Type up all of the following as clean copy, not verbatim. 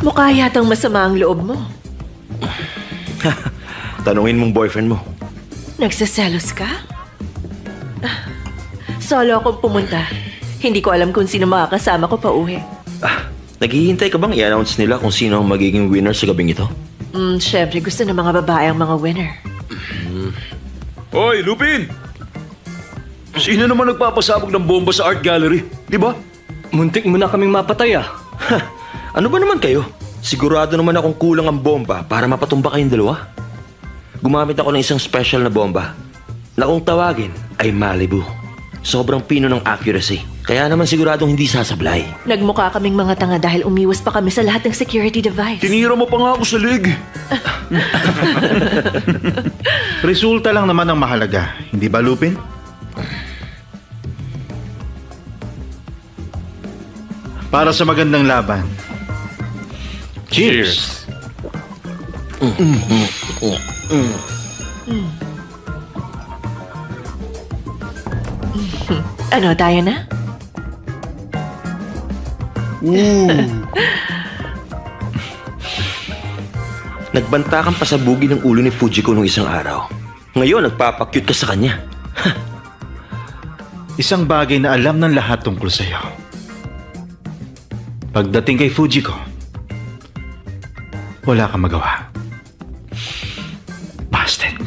Mukha yatang masama ang loob mo. Tanungin mong boyfriend mo. Nagsaselos ka? Solo akong pumunta. Hindi ko alam kung sino makakasama ko pa uwi. Naghihintay ka bang i-announce nila kung sino ang magiging winner sa gabing ito? Syempre gusto ng mga babae ang mga winner. Hoy, Lupin! Sino naman nagpapasabog ng bomba sa art gallery? Di ba? Muntik mo na kaming mapatay Ano ba naman kayo? Sigurado naman akong kulang ang bomba para mapatumba kayong dalawa. Gumamit ako ng isang special na bomba na kung tawagin ay Malibu. Sobrang pino ng accuracy. Kaya naman siguradong hindi sasablay. Nagmukha kaming mga tanga dahil umiwas pa kami sa lahat ng security device. Tinira mo pa nga ako sa leg. Resulta lang naman ang mahalaga. Hindi ba, Lupin? Para sa magandang laban. Cheers! Ano, tayo na? Nagbanta kang pasabugin ng ulo ni Fujiko nung isang araw. Ngayon, nagpapakyut ka sa kanya. Isang bagay na alam ng lahat tungkol sa'yo. Pagdating kay Fujiko, wala kang magawa. Busted.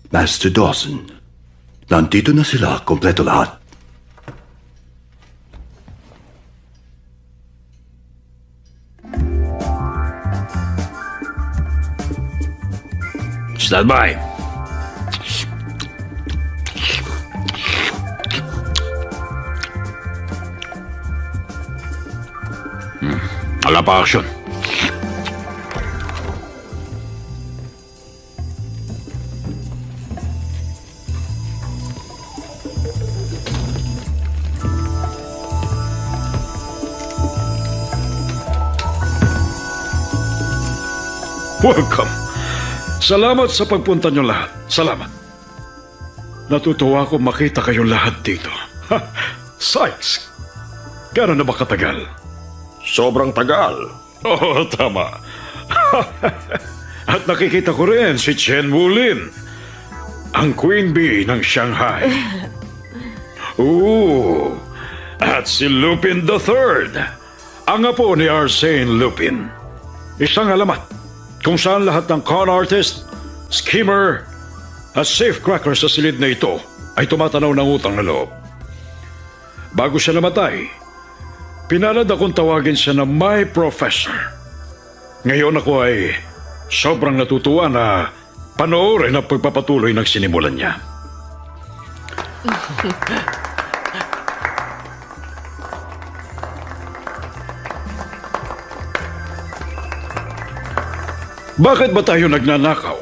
Master Dawson, nandito na sila, kompleto lahat. Stand by. Wala pa action. Welcome. Salamat sa pagpunta niyo lahat. Salamat. Natutuwa ko makita kayong lahat dito. Sykes, gano'n na ba katagal? Sobrang tagal. Oo, tama. At nakikita ko rin si Chen Wulin, ang Queen Bee ng Shanghai. At si Lupin III, ang apo ni Arsene Lupin. Isang alamat kung saan lahat ng con artist, schemer, at safecracker sa silid na ito ay tumatanaw ng utang na loob. Bago siya namatay, pinalad akong tawagin siya na my professor. Ngayon ako ay sobrang natutuwa na panoorin ang pagpapatuloy ng sinimulan niya. Bakit ba tayo nagnanakaw?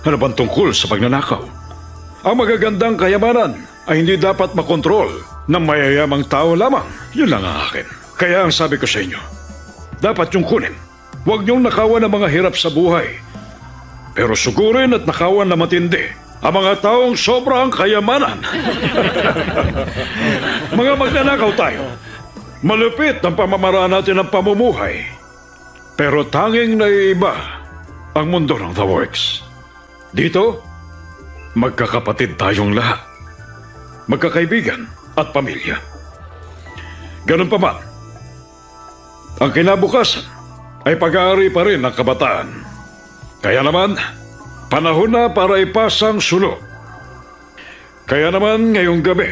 Ano bang tungkol sa pagnanakaw? Ang magagandang kayamanan ay hindi dapat makontrol ng mayayamang tao lamang. Yun lang ang akin. Kaya ang sabi ko sa inyo, dapat yung kunin. Huwag niyong nakawan ng mga hirap sa buhay. Pero sugurin at nakawan na matindi ang mga taong sobrang kayamanan. Mga magnanakaw tayo. Malupit ang pamamaraan natin ng pamumuhay. Pero tanging naiiba ang mundo ng The Works. Dito, magkakapatid tayong lahat. Magkakaibigan at pamilya. Ganun pa man, ang kinabukasan ay pag-aari pa rin ng kabataan. Kaya naman, panahon na para ipasang sulok. Kaya naman ngayong gabi,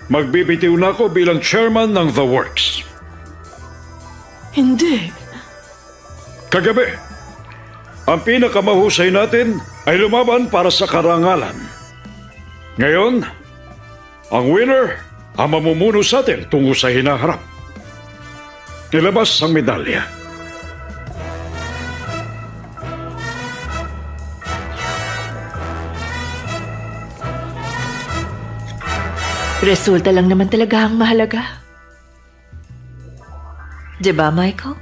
Magbibitiw na ako bilang chairman ng The Works. Hindi. Kagabi, ang pinakamahusay natin ay lumaban para sa karangalan. Ngayon, ang winner ang mamumuno sa atin tungo sa hinaharap. Ilabas ang medalya. Resulta lang naman talaga ang mahalaga. Diba, Michael?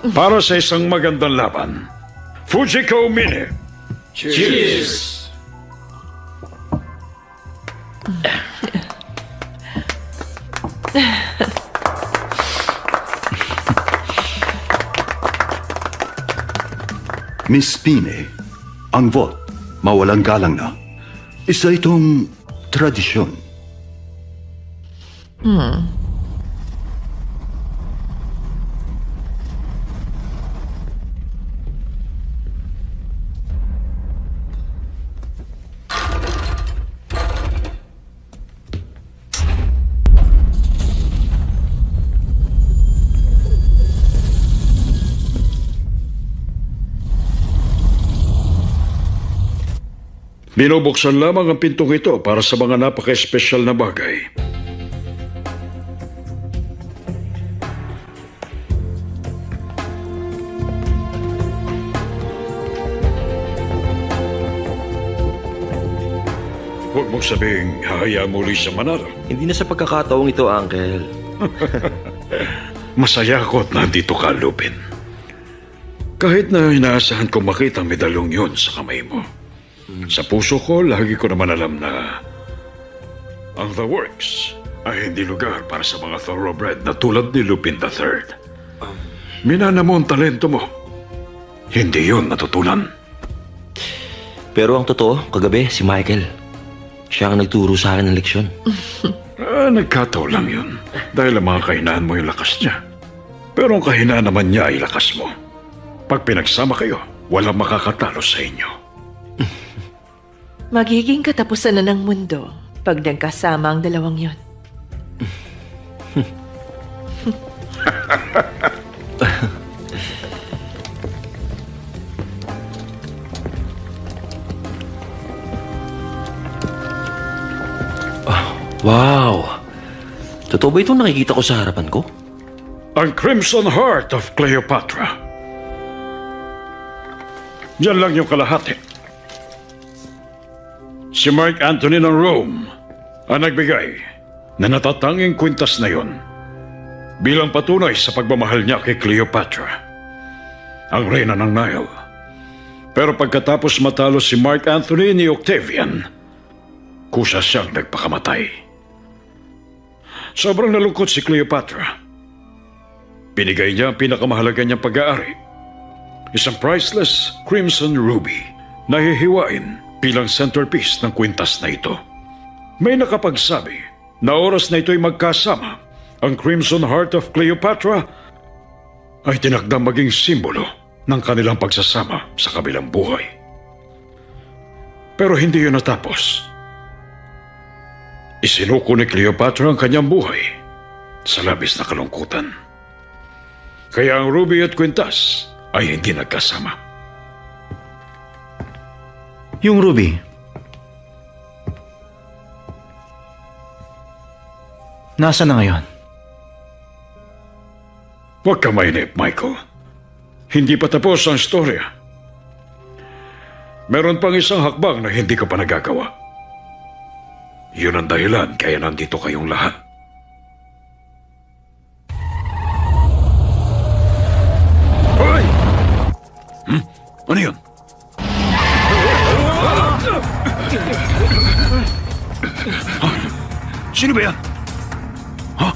Para sa isang magandang laban, Fujiko Mine. Cheers! Miss Pine, ang vote, mawalang galang na. Isa itong tradisyon. Binubuksan lamang ang pintong ito para sa mga napaka-espesyal na bagay. Huwag mong sabihing hahayaan muli sa manalo. Hindi na sa pagkakataong ito, Uncle. Masaya ako at nandito ka, Lupin. Kahit na inaasahan kong makita ang medalyong yun sa kamay mo. Sa puso ko, lagi ko naman alam na ang The Works ay hindi lugar para sa mga thoroughbred na tulad ni Lupin III. Minana mo ang talento mo. Hindi yun natutunan. Pero ang totoo, kagabi, si Michael. Siya ang nagturo sa akin ng leksyon. Nagkataon lang yun. Dahil ang mga kahinaan mo yung lakas niya. Pero ang kahinaan naman niya ay lakas mo. Pag pinagsama kayo, walang makakatalo sa inyo. Magiging katapusan na ng mundo pag nagkasama ang dalawang yon. Wow! Totoo ba itong nakikita ko sa harapan ko? Ang Crimson Heart of Cleopatra. Yan lang yung kalahati. Si Mark Antony ng Rome ang nagbigay na natatanging kwintas na yon bilang patunay sa pagmamahal niya kay Cleopatra, ang reyna ng Nile. Pero pagkatapos matalo si Mark Antony ni Octavian, kusa siyang nagpakamatay. Sobrang nalungkot si Cleopatra. Binigay niya ang pinakamahalaga niyang pag-aari, isang priceless crimson ruby na hihiwain bilang centerpiece ng kwintas na ito. May nakapagsabi na oras na ito'y magkasama, ang Crimson Heart of Cleopatra ay tinakdang maging simbolo ng kanilang pagsasama sa kabilang buhay. Pero hindi yun natapos. Isinuko ni Cleopatra ang kanyang buhay sa labis na kalungkutan. Kaya ang ruby at kwintas ay hindi nagkasama. Yung ruby, nasa na ngayon? Huwag ka mainip, Michael. Hindi pa tapos ang storya. Meron pang isang hakbang na hindi ko pa nagagawa. Yun ang dahilan kaya nandito kayong lahat. Hoy! Ano yun? Sino ba yan? Ha?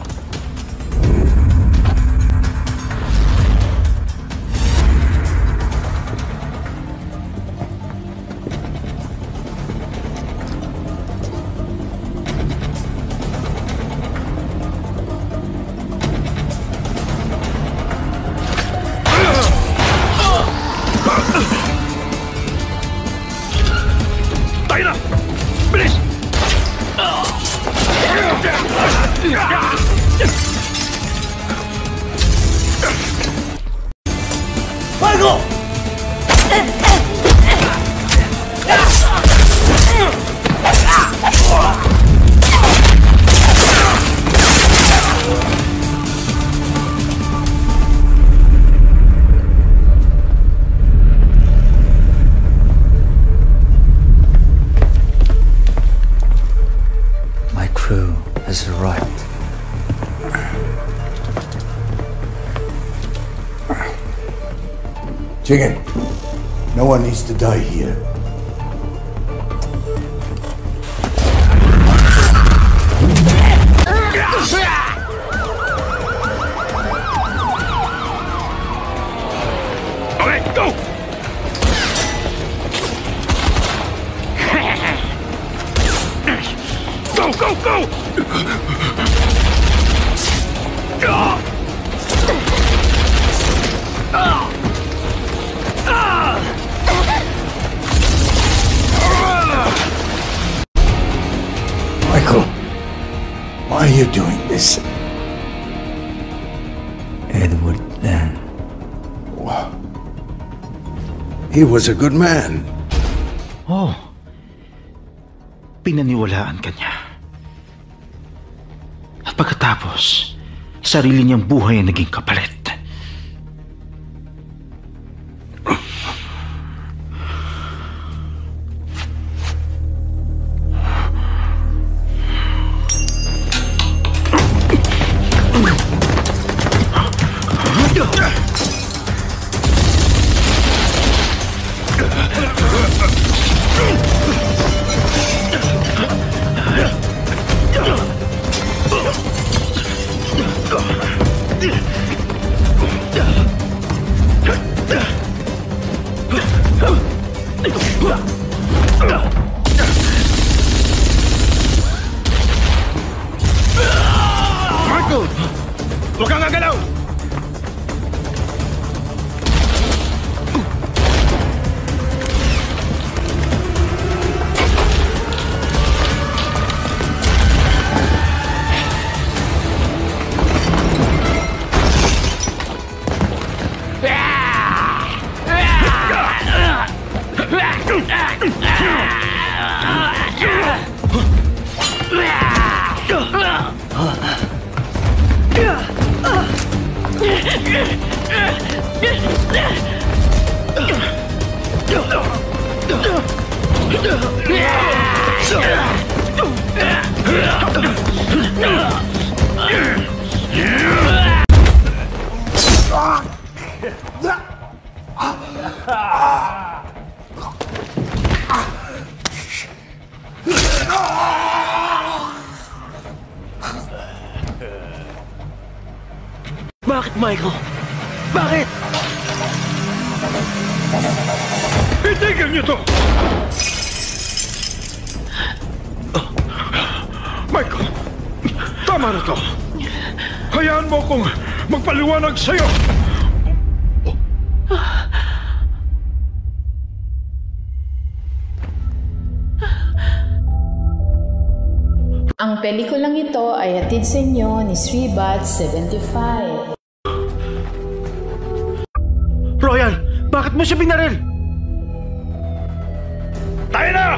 My crew has arrived. Chicken, no one needs to die here. Okay, go! Go, go, go! Michael, why are you doing this? Edward Lan. He was a good man. Oh, pinaniwalaan ka niya. At pagkatapos, sarili niyang buhay ang naging kapalit. Michael! Huwag kang gagalaw! Bakit, Michael? Bakit? Itigil niyo to! Michael, tama na to. Hayaan mo akong magpaliwanag sa'yo. Ang pelikulang ito ay hatid sa inyo ni Sribat 75. Royal, bakit mo siya binaril? Tayo na!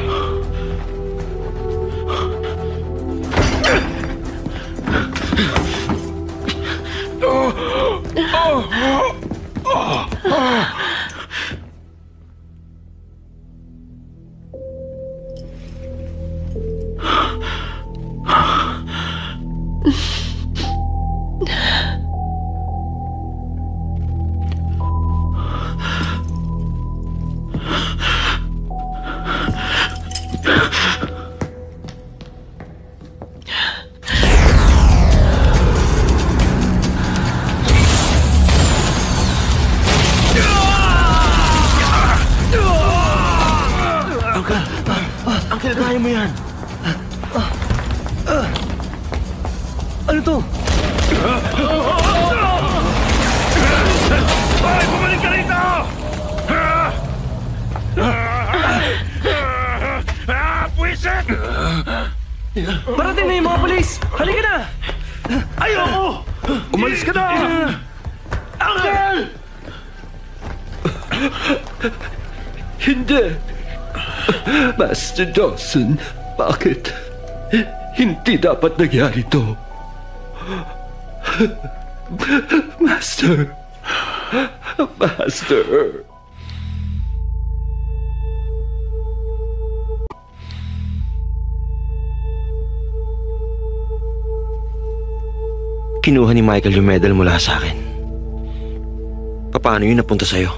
Uncle, kaya mo yan. Ano to? Ay, bumalik ka rito! Puwisit! Parating na yung mga polis! Halika na! Ayoko! Umalis ka na! Uncle! Hindi! Master Dawson, bakit? Hindi dapat nangyari to. Master. Kinuha ni Michael yung medal mula sa akin. Paano yun napunta sa'yo?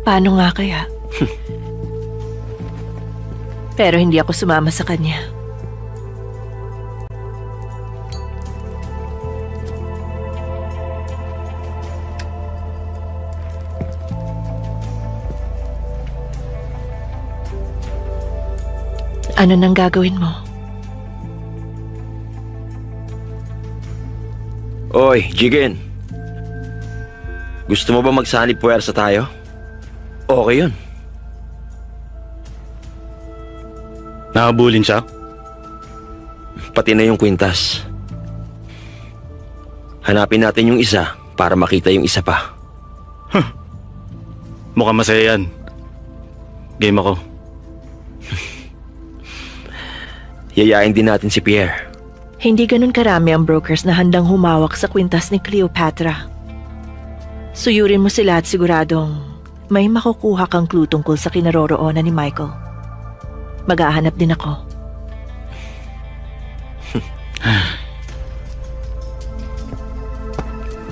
Paano nga kaya? Pero hindi ako sumama sa kanya. Ano nang gagawin mo? Oy, Jigen. Gusto mo ba magsanib puwersa tayo? Okay yun. Nakabulin siya? Pati na yung kwintas. Hanapin natin yung isa para makita yung isa pa. Mukhang masaya yan. Game ako. Yayain din natin si Pierre. Hindi ganun karami ang brokers na handang humawak sa kwintas ni Cleopatra. Suyurin mo sila at siguradong may makukuha kang clue tungkol sa kinaroroonan ni Michael. Maghahanap din ako.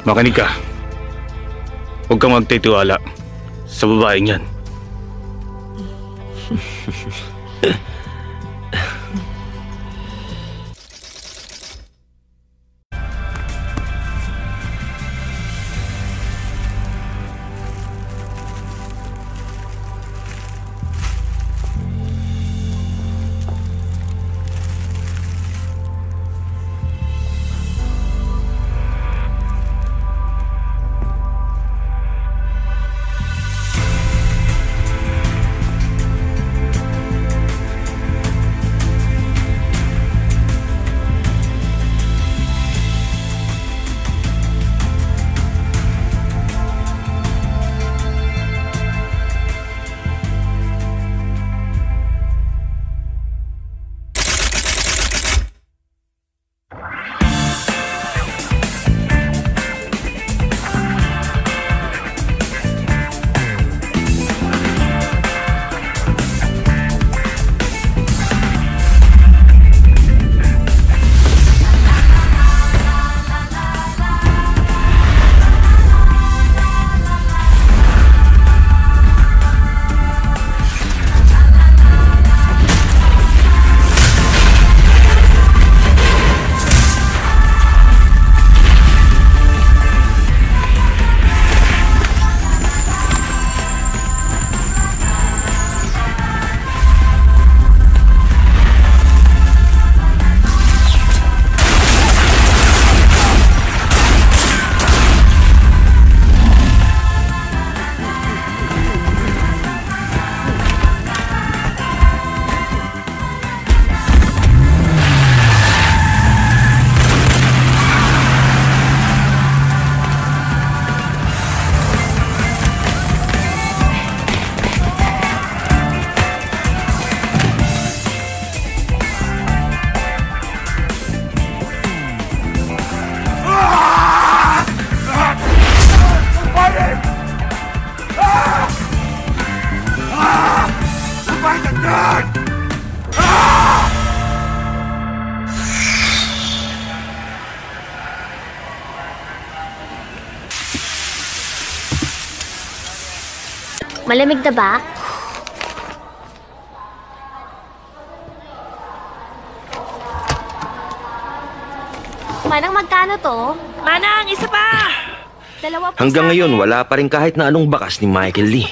Makinig ka. Huwag kang magtitiwala sa babaeng yan. Malamig na ba? Manang, magkano to? Manang, isa pa! Dalawa po Hanggang sa ngayon, akin. wala pa rin kahit na anong bakas ni Michael Lee.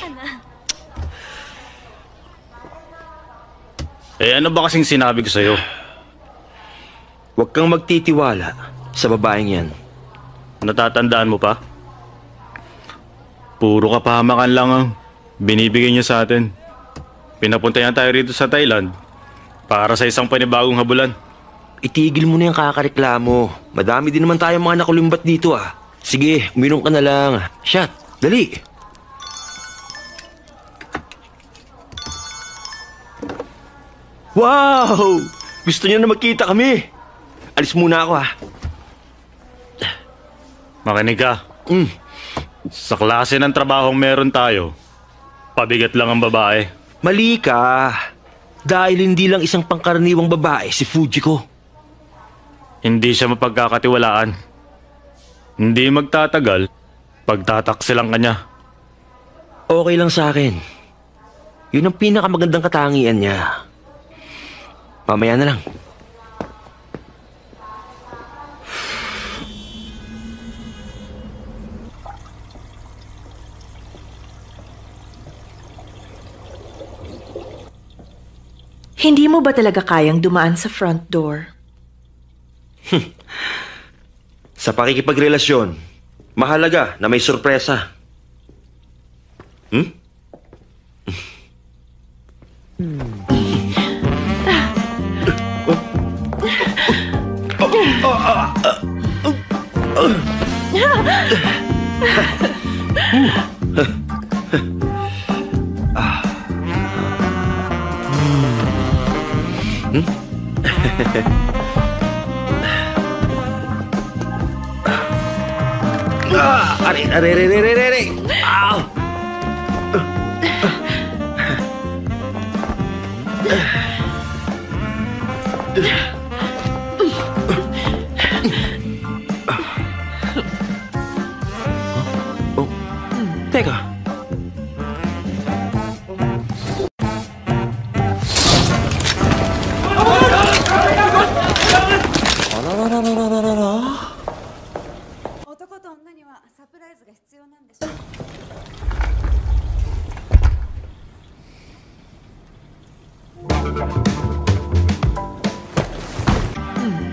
Ano ba kasing sinabi ko sa'yo? Huwag kang magtitiwala sa babaeng yan. Natatandaan mo pa? Puro kapahamakan lang ang binibigay niya sa atin. Pinapuntayan tayo rito sa Thailand para sa isang panibagong habulan. Itigil mo na yung kakareklamo. Madami din naman tayong mga nakulimbat dito ah. Sige, uminom ka na lang. Shot, dali. Wow! Gusto niya na magkita kami. Alis muna ako, ha? Makinig ka. Sa klase ng trabahong meron tayo, pabigat lang ang babae. Mali ka. Dahil hindi lang isang pangkaraniwang babae si Fujiko. Hindi siya mapagkakatiwalaan. Hindi magtatagal, pagtataksilang kanya. Okay lang sa akin. Yun ang pinakamagandang katangian niya. Mamaya na lang. Hindi mo ba talaga kayang dumaan sa front door? Sa pakikipagrelasyon, mahalaga na may sorpresa. Are. Ow! Teka.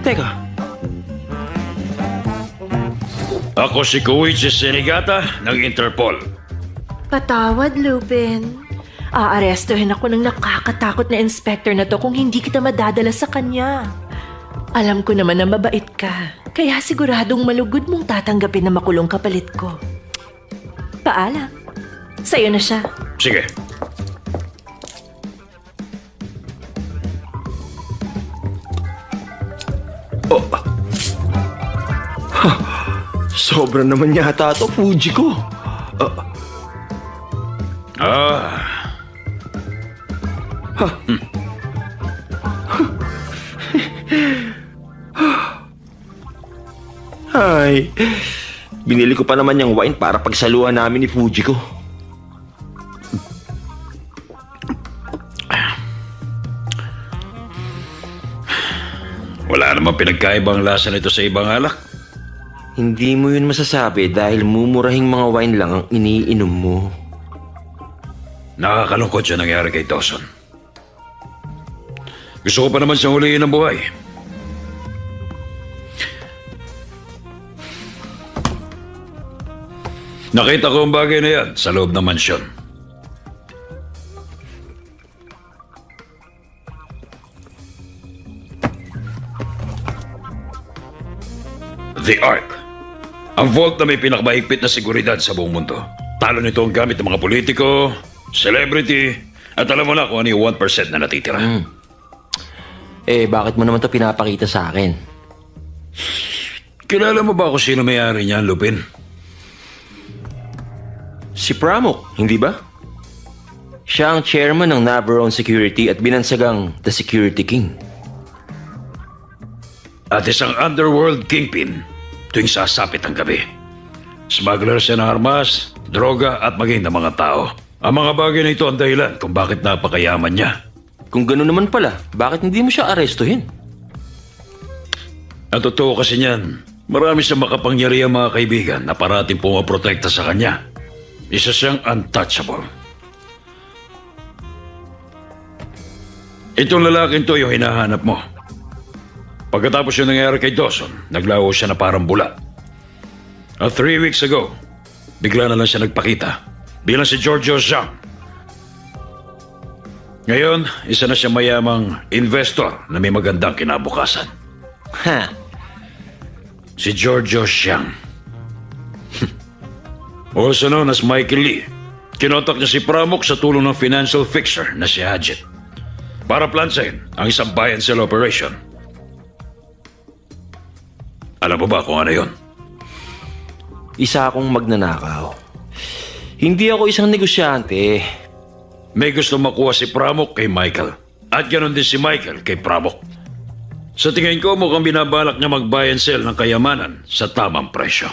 Teka. Ako si Koichi Senigata ng Interpol. Patawad, Lupin. Aarestuhin ako ng nakakatakot na inspector na to kung hindi kita madadala sa kanya. Alam ko naman na mabait ka, kaya siguradong malugod mong tatanggapin na makulong kapalit ko. Paalam. Sa'yo na siya. Sige. Sobra naman yata ito, Fujiko. Ay, binili ko pa naman yung wine para pagsaluhan namin ni Fujiko. Wala namang pinagkaibang lasa nito sa ibang alak. Hindi mo yun masasabi dahil mumurahing mga wine lang ang iniinom mo. Nakakalungkot siya nangyari kay Dawson. Gusto ko pa naman siyang huliin ng buhay. Nakita ko ang bagay na yan sa loob ng mansyon. The Ark. Ang vault na may pinakamahigpit na seguridad sa buong mundo. Talo nito ang gamit ng mga politiko, celebrity, at alam mo na kung ano yung 1% na natitira. Bakit mo naman ito pinapakita sa akin? Kilala mo ba kung sino may-ari niyan, Lupin? Si Pramuk, hindi ba? Siya ang chairman ng Navarone Security at binansagang The Security King. At isang underworld kingpin tuwing sasapit ang gabi. Smuggler siya ng armas, droga at maging ng mga tao. Ang mga bagay na ito ang dahilan kung bakit napakayaman niya. Kung gano'n naman pala, bakit hindi mo siya arestuhin? Ang totoo kasi niyan, marami siyang makapangyarihang mga kaibigan na parating pumaprotekta sa kanya. Isa siyang untouchable. Itong lalaking to yung hinahanap mo. Pagkatapos yung nangyari kay Dawson, naglaho siya na parang bula. At 3 weeks ago, bigla na lang siya nagpakita bilang si Giorgio Zhang. Ngayon, isa na siya mayamang investor na may magandang kinabukasan. Si Giorgio Zhang. Also known as Michael Lee. Kinotak niya si Pramuk sa tulong ng financial fixer na si Hadget. para plansahin ang isang buy and sell operation. Alam mo ba kung ano yun? Isa akong magnanakaw. Hindi ako isang negosyante. May gusto makuha si Pramuk kay Michael. At ganoon din si Michael kay Pramuk. Sa tingin ko mukhang binabalak niya mag-buy and sell ng kayamanan sa tamang presyo.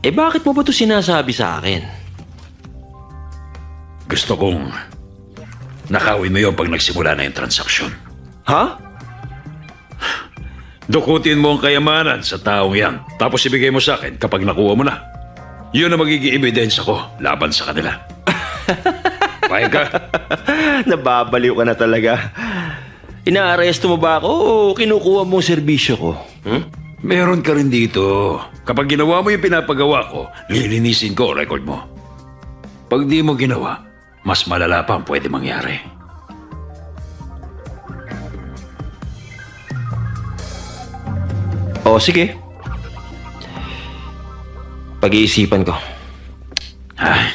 Bakit mo ba ito sinasabi sa akin? Gusto kong nakawin mo yun pag nagsimula na yung transaksyon. Ha? Dukutin mo ang kayamanan sa taong yan, tapos ibigay mo sa akin kapag nakuha mo na. Yun ang magiging ebidensya ko laban sa kanila. Payag ka? Nababaliw ka na talaga. Inaaresto mo ba ako o kinukuha mo ang serbisyo ko? Meron ka rin dito. Kapag ginawa mo yung pinapagawa ko, lilinisin ko record mo. Pag di mo ginawa, mas malala pa ang pwede mangyari. O, sige. Pag-iisipan ko. Ay.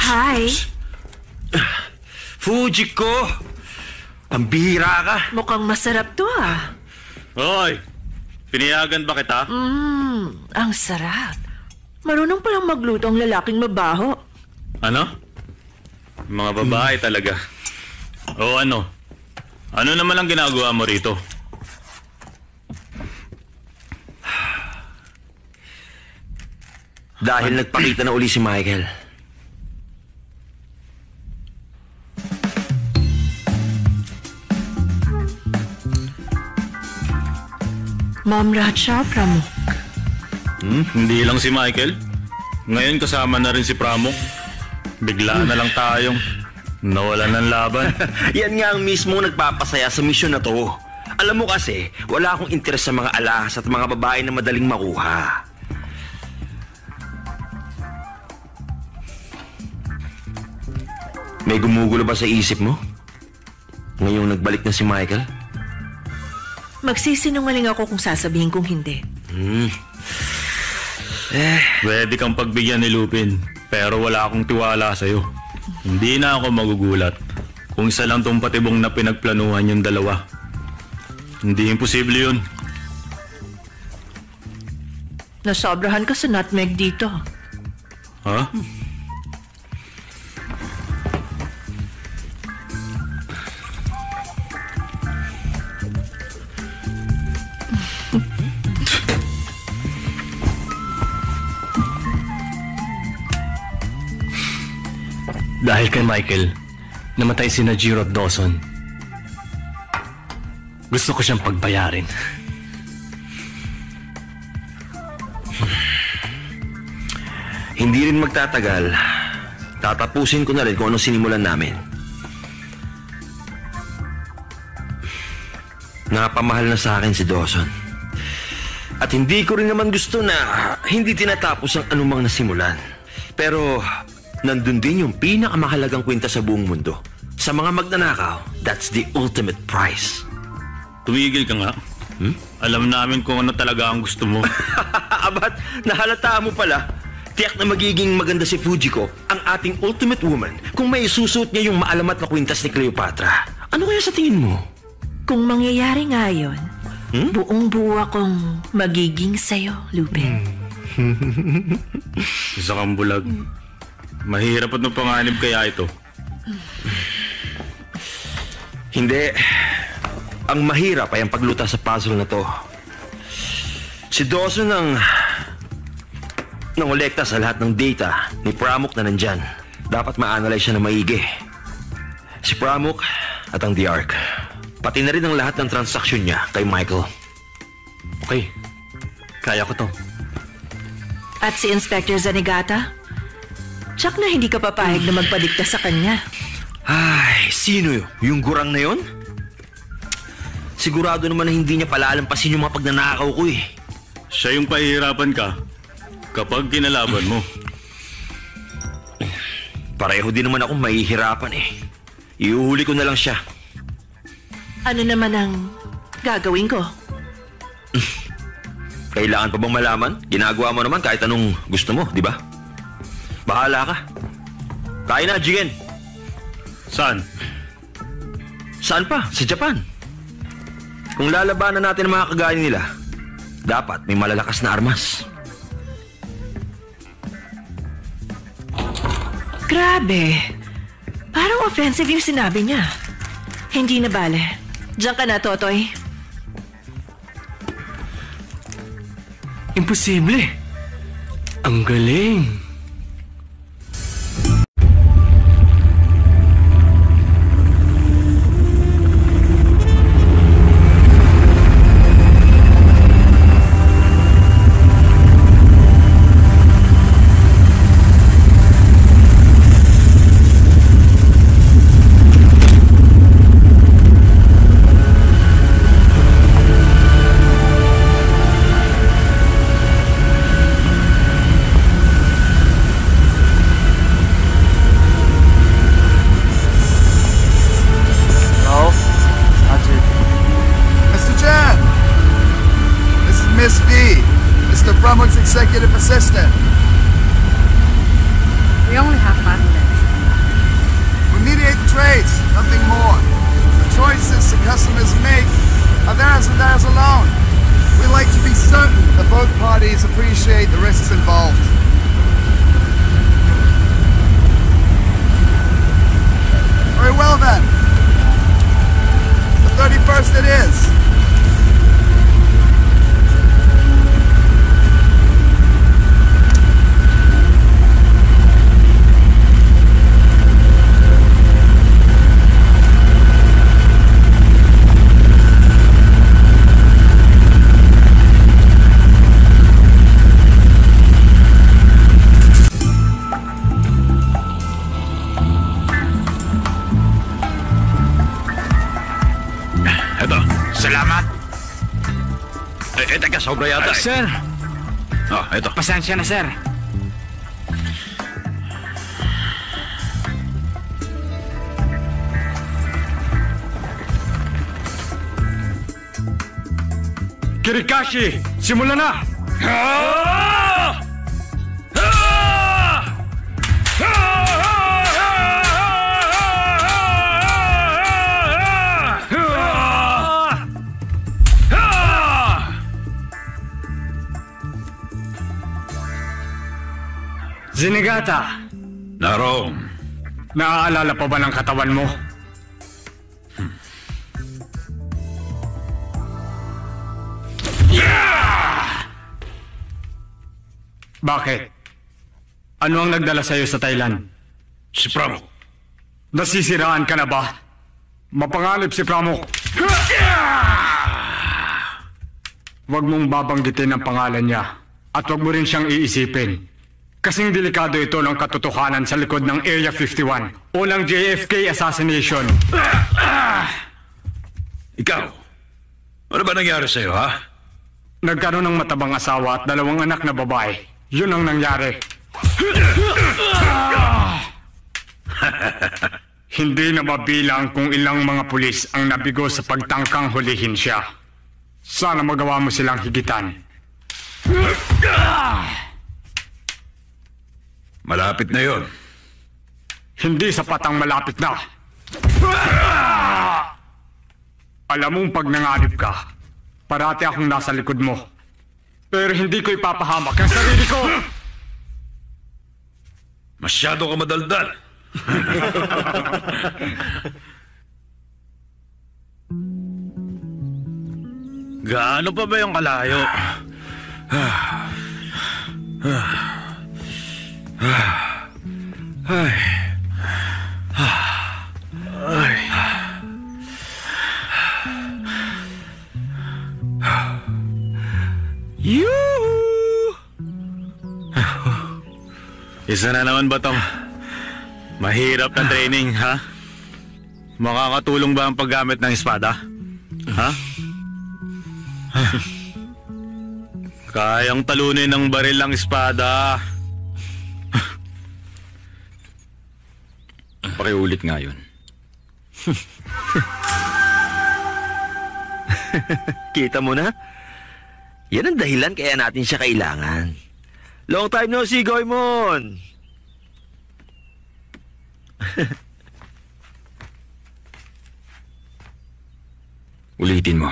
Hi. Fujiko! Ang bihira ka. Mukhang masarap to ah. Hoy! Pinayagan ba kita? Ang sarap. Marunong palang magluto ang lalaking mabaho. Ano? Mga babae talaga. O ano? Ano naman ang ginagawa mo rito? Dahil nagpakita na uli si Michael. Ma'am Racha, Pramuk. Hindi lang si Michael. Ngayon kasama na rin si Pramuk. Bigla na lang tayong nawalan ng laban. Yan nga ang mismo nagpapasaya sa misyon na to. Alam mo kasi, wala akong interes sa mga alahas at mga babae na madaling makuha. May gumugulo ba sa isip mo? Ngayong nagbalik na si Michael? Magsisinungaling ako kung sasabihin kong hindi. Pwede kang pagbigyan ni Lupin, pero wala akong tiwala sa'yo. Hindi na ako magugulat kung isa lang tong patibong na pinagplanuhan yung dalawa. Hindi imposible yun. Nasobrahan ka sa nutmeg dito. Ha? Dahil kay Michael, namatay si Najiro at Dawson. Gusto ko siyang pagbayarin. Hindi rin magtatagal. Tatapusin ko na rin kung anong sinimulan namin. Napamahal na sa akin si Dawson. At hindi ko rin naman gusto na hindi tinatapos ang anumang nasimulan. Pero nandun din yung pinakamahalagang kwenta sa buong mundo. Sa mga magnanakaw, that's the ultimate prize. Tumigil ka nga. Alam namin kung ano talaga ang gusto mo. Abat, nahalata mo pala. Tiyak na magiging maganda si Fujiko, ang ating ultimate woman, kung may isusuot niya yung maalamat na kwintas ni Cleopatra. Ano kaya sa tingin mo? Kung mangyayari nga yun, buong-buo akong magiging sa'yo, Lupin. Isa kang bulag. Mahirap at panganib kaya ito. Hindi. Ang mahirap ay ang pagluta sa puzzle na to. Si Dawson ang nangolekta sa lahat ng data ni Pramuk na nandyan. Dapat ma-analyze siya na maigi. Si Pramuk at ang The Ark. Pati na rin ang lahat ng transaksyon niya kay Michael. Okay. Kaya ko to. At si Inspector Zanigata? Tsak na hindi ka papayag na magpadikta sa kanya. Ay, sino yun? Yung gurang na yun? Sigurado naman na hindi niya palalampasin yung mga pagnanakaw ko eh. Siya yung pahihirapan ka kapag kinalaban mo. Pareho din naman akong mahihirapan eh. Iuhuli ko na lang siya. Ano naman ang gagawin ko? Kailangan pa bang malaman? Ginagawa mo naman kahit anong gusto mo, di ba? Bahala ka. Kain na, Jigen. Saan? Saan pa? Sa Japan. Kung lalabanan natin ang mga kagaya nila, dapat may malalakas na armas. Grabe. Parang offensive yung sinabi niya. Hindi na bale. Diyan ka na, Totoy. Imposible. Ang galing. Executive assistant. We only have 5 minutes. We mediate trades, nothing more. The choices the customers make are theirs and theirs alone. We like to be certain that both parties appreciate the risks involved. Very well then. The 31st it is. Sobra yata. Sir. Eto. Pasensya na, sir. Kirikashi, simula na! Zenigata! Naroon. Naaalala pa ba ng katawan mo? Bakit? Ano ang nagdala sa'yo sa Thailand? Si Pramuk. Nasisiraan ka na ba? Mapangalip si Pramuk. Huwag mong babanggitin ang pangalan niya at huwag mo rin siyang iisipin. Kasing delikado ito ng katotohanan sa likod ng Area 51 o ng JFK assassination. Ikaw, ano ba nangyari sa'yo, ha? Nagkaroon ng matabang asawa at 2 anak na babae. Yun ang nangyari. Hindi na mabilang kung ilang mga pulis ang nabigo sa pagtangkang hulihin siya. Sana magawa mo silang higitan. Malapit na yon. Hindi sapat ang malapit na. Alam mong pag nanganib ka, parati akong nasa likod mo. Pero hindi ko ipapahamak ang sarili ko! Masyado ka madaldal. Gaano pa ba yung kalayo? Isa na naman ba tong mahirap na training, ha? Makakatulong ba ang paggamit ng espada? Ha? Kayang talunin ng baril ang espada. Pakiulit nga yun. Kita mo na? Yan ang dahilan kaya natin siya kailangan. Long time no see, Goemon! Ulitin mo.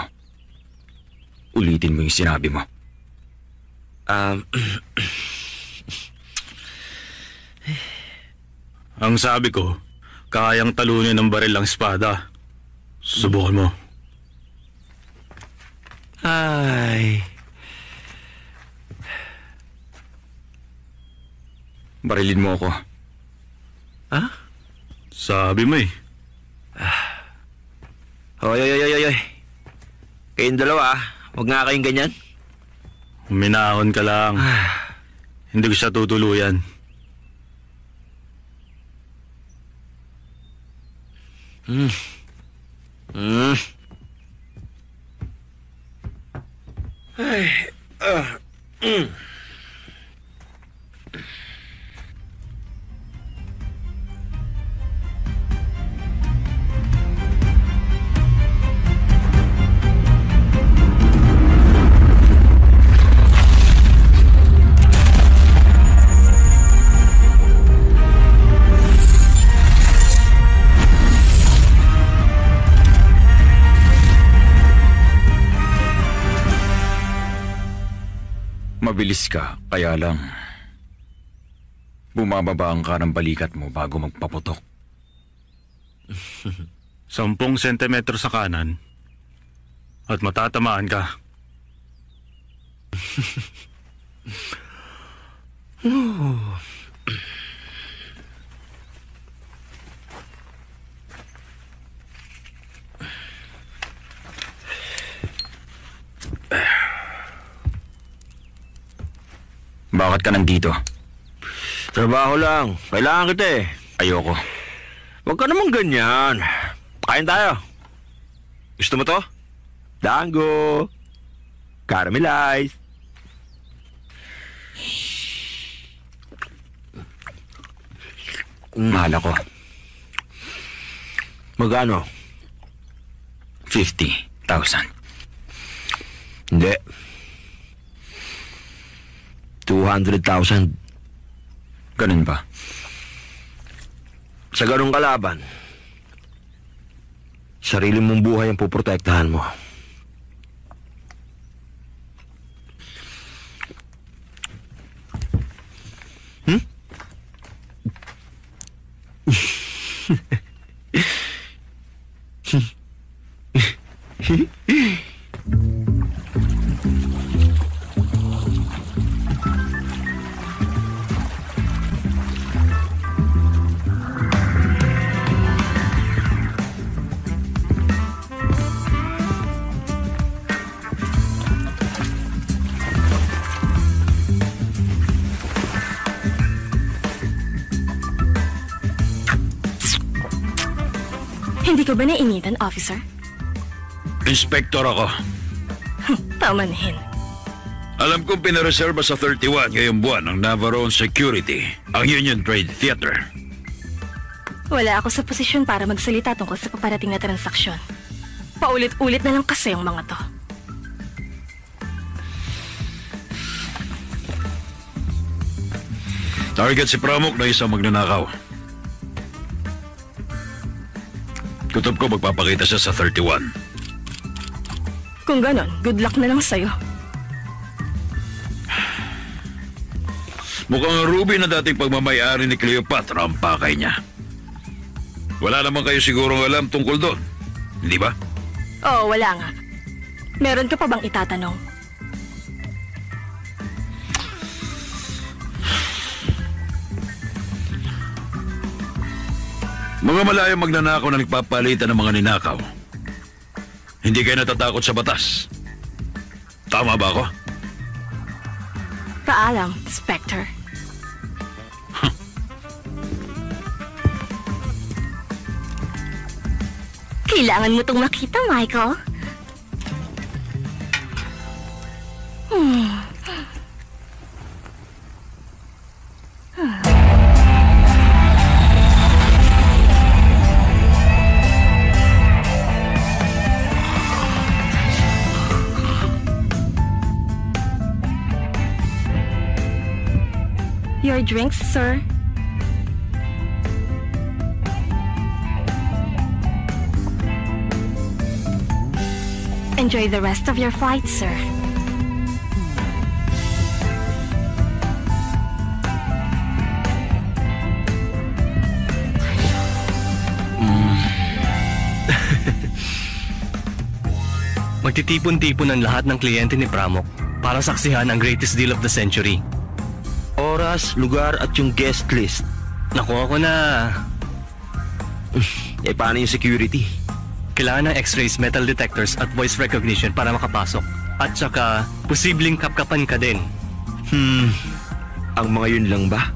Ulitin mo yung sinabi mo. Ang sabi ko, kayang talunin ng baril ang espada. Subukan mo. Ay. Barilin mo ako. Ha? Sabi mo eh. Oy. Kayong dalawa, huwag nga kayong ganyan. Huminahon ka lang. Hindi ko siya tutuluyan. Mabilis ka, kaya lang bumababa ang kanang balikat mo bago magpaputok. 10 sentimetro sa kanan at matatamaan ka. Bakit ka nandito? Trabaho lang. Kailangan kita eh. Ayoko. Huwag ka naman ganyan. Kain tayo. Gusto mo to? Dango. Caramelized. Mahal ako. Magkano? 50,000. Hindi. 200,000. Ganun ba? Sa ganung kalaban, sarili mong buhay ang puprotektahan mo. Hindi ko ba nainitan, officer? Inspektor ako. Pamanhin. Alam kong pinareserba sa 31 ngayong buwan ng Navarone Security, ang Union Trade Theater. Wala ako sa posisyon para magsalita tungkol sa paparating na transaksyon. Paulit-ulit na lang kasi yung mga to. Target si Pramuk na isang magnanakaw. Kutob ko magpapakita siya sa 31. Kung ganon, good luck na lang sa'yo. Mukhang Ruby na dating pagmamayari ni Cleopatra ang pakay niya. Wala naman kayo sigurong alam tungkol doon, hindi ba? Oo, wala nga. Meron ka pa bang itatanong? Mga malayang magnanakaw na nagpapalitan ng mga ninakaw. Hindi kayo natatakot sa batas. Tama ba ako? Paalam, Spectre. Kailangan mo itong makita, Michael. your drinks, sir? Enjoy the rest of your flight, sir. Magtitipon-tipon ang lahat ng kliyente ni Pramok para saksihan ang greatest deal of the century. Oras, lugar at yung guest list. Nakuha ko na. Paano yung security? Kailangan ng x-rays, metal detectors at voice recognition para makapasok. At saka, posibleng kapkapan ka din. Ang mga yun lang ba?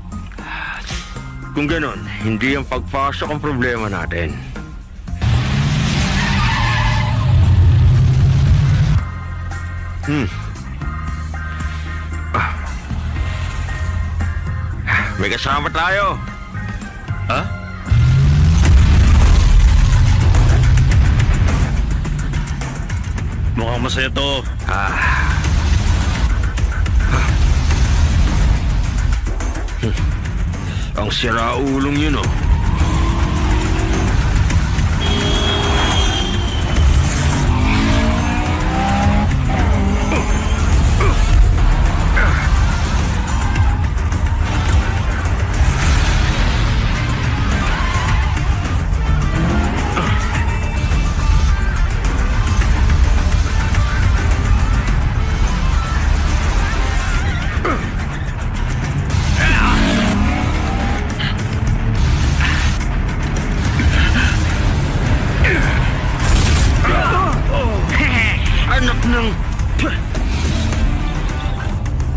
Kung ganon, hindi ang pagpasok ang problema natin. May kasama tayo. Ha? Mukhang masaya to. Ang siraulong yun, oh.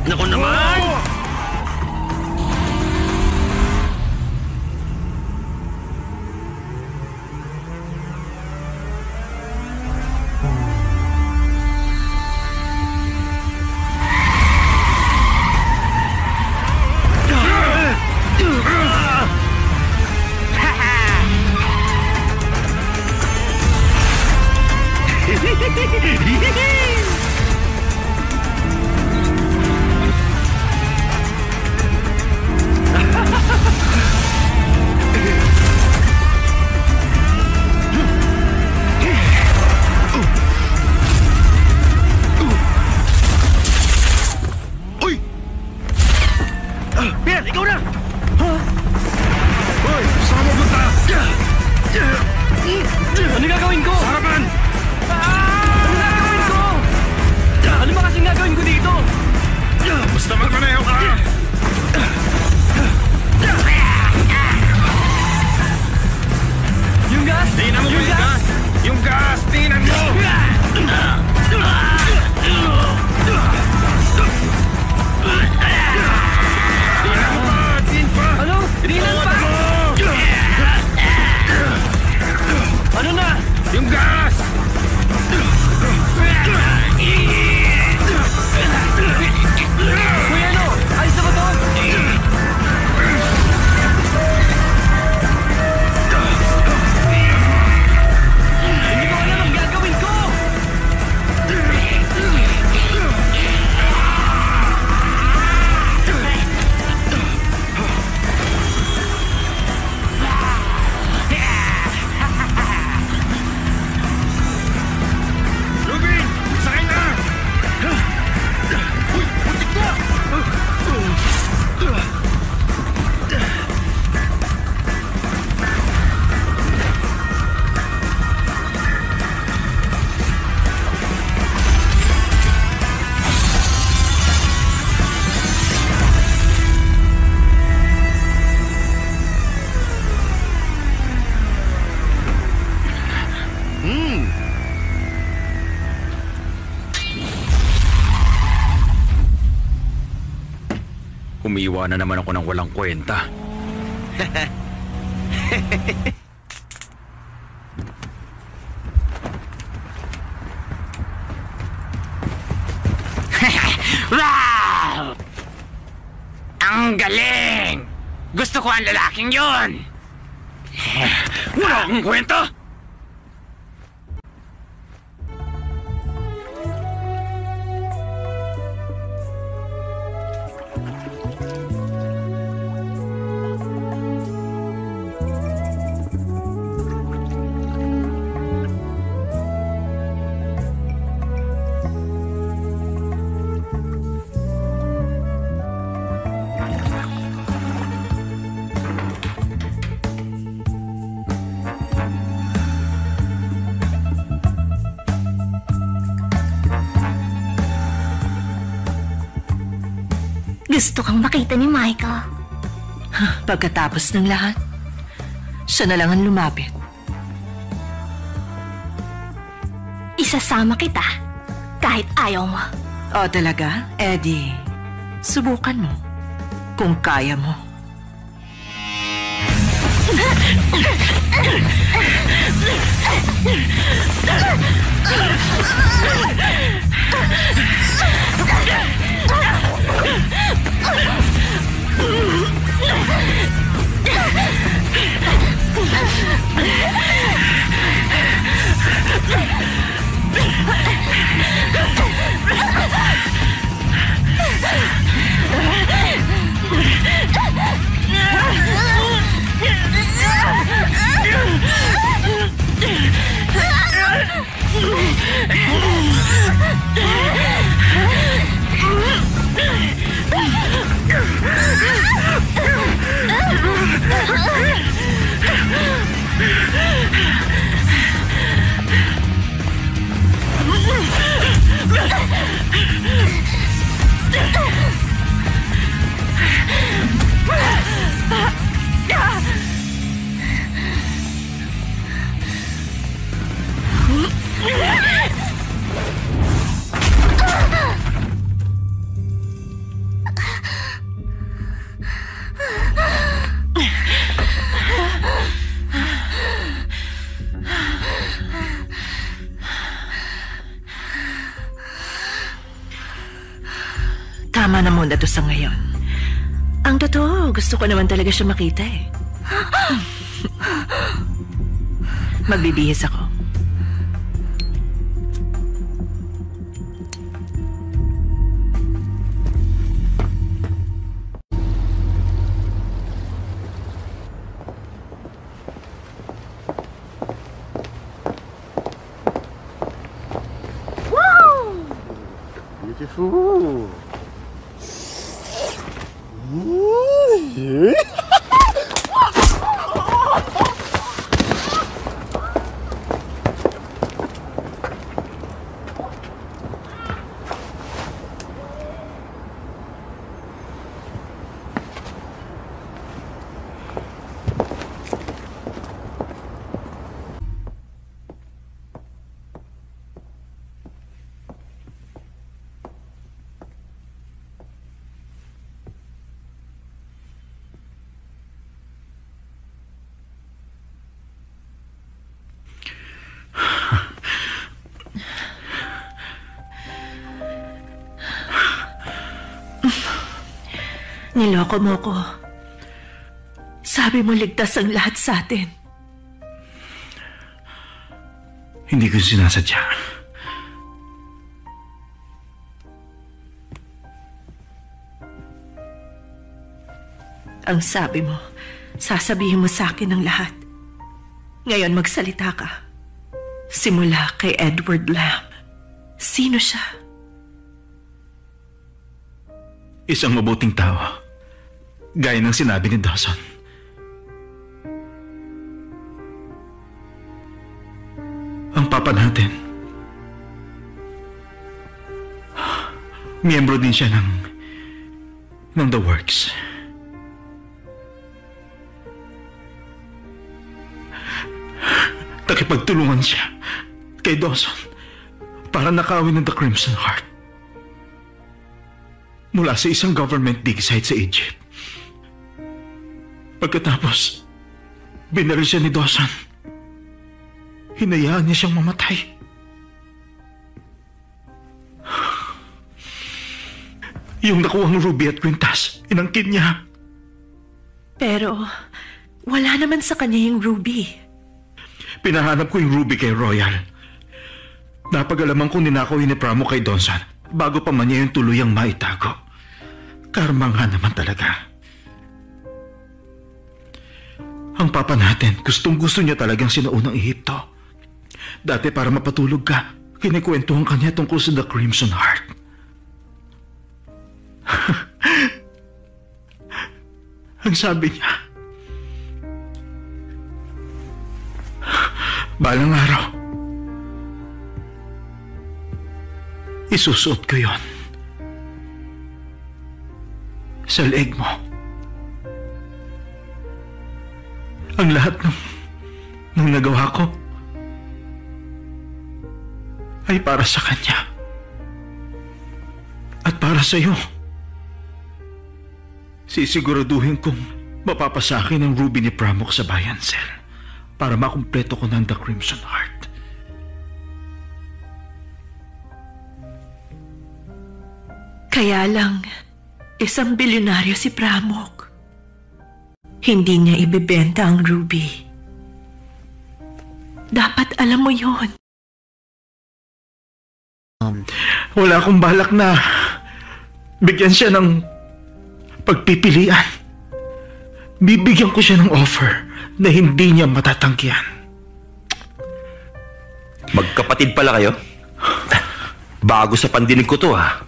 Naku naman! Umiiwa na naman ako ng walang kwenta. Wow! Ang galing! Gusto ko ang lalaking yon! Wala akong kwenta! Gusto kang makita ni Michael. Pagkatapos ng lahat, siya na lang ang lumapit. Isasama kita kahit ayaw mo. O talaga, Eddie, subukan mo kung kaya mo. Tama na muna to sa ngayon. Ang totoo, gusto ko naman talaga siya makita eh. Magbibihis ako. Wow! Beautiful. Niloko mo ko. Sabi mo ligtas ang lahat sa atin. Hindi ko sinasadya. Ang sabi mo, sasabihin mo sa akin ang lahat. Ngayon magsalita ka. Simula kay Edward Lamb. Sino siya? Isang mabuting tao. Gaya ng sinabi ni Dawson. Ang papa natin, miyembro din siya ng The Works. Nakipagtulungan siya kay Dawson para nakawin ng The Crimson Heart mula sa isang government dig site sa Egypt. Pagkatapos, binaril siya ni Dawson. Hinayaan niya siyang mamatay. Yung nakuhang ruby at kwintas, inangkin niya. Pero, wala naman sa kanya yung ruby. Pinahanap ko yung ruby kay Royal. Napag-alaman kong ninakaw ni Pramo kay Dawson bago pa man niya yung tuluyang maitago. Karma nga naman talaga. Ang papa natin, gustong-gusto niya talagang sinaunang Ehipto. Dati para mapatulog ka, kinikwentuhan kanya tungkol sa The Crimson Heart. Ang sabi niya, balang araw, isusuot ko yon. sa leeg mo. Ang lahat ng nagawa ko ay para sa kanya. At para sa iyo. Sisiguraduhin kong mapapasakin ang ruby ni Pramuk sa Bayan Cell para makumpleto ko ng The Crimson Heart. Kaya lang, isang bilyonaryo si Pramuk. Hindi niya ibebenta ang ruby. Dapat alam mo yon. Wala akong balak na bigyan siya ng pagpipilian. Bibigyan ko siya ng offer na hindi niya matatanggihan. Magkapatid pala kayo? Bago sa pandinig ko to, ha?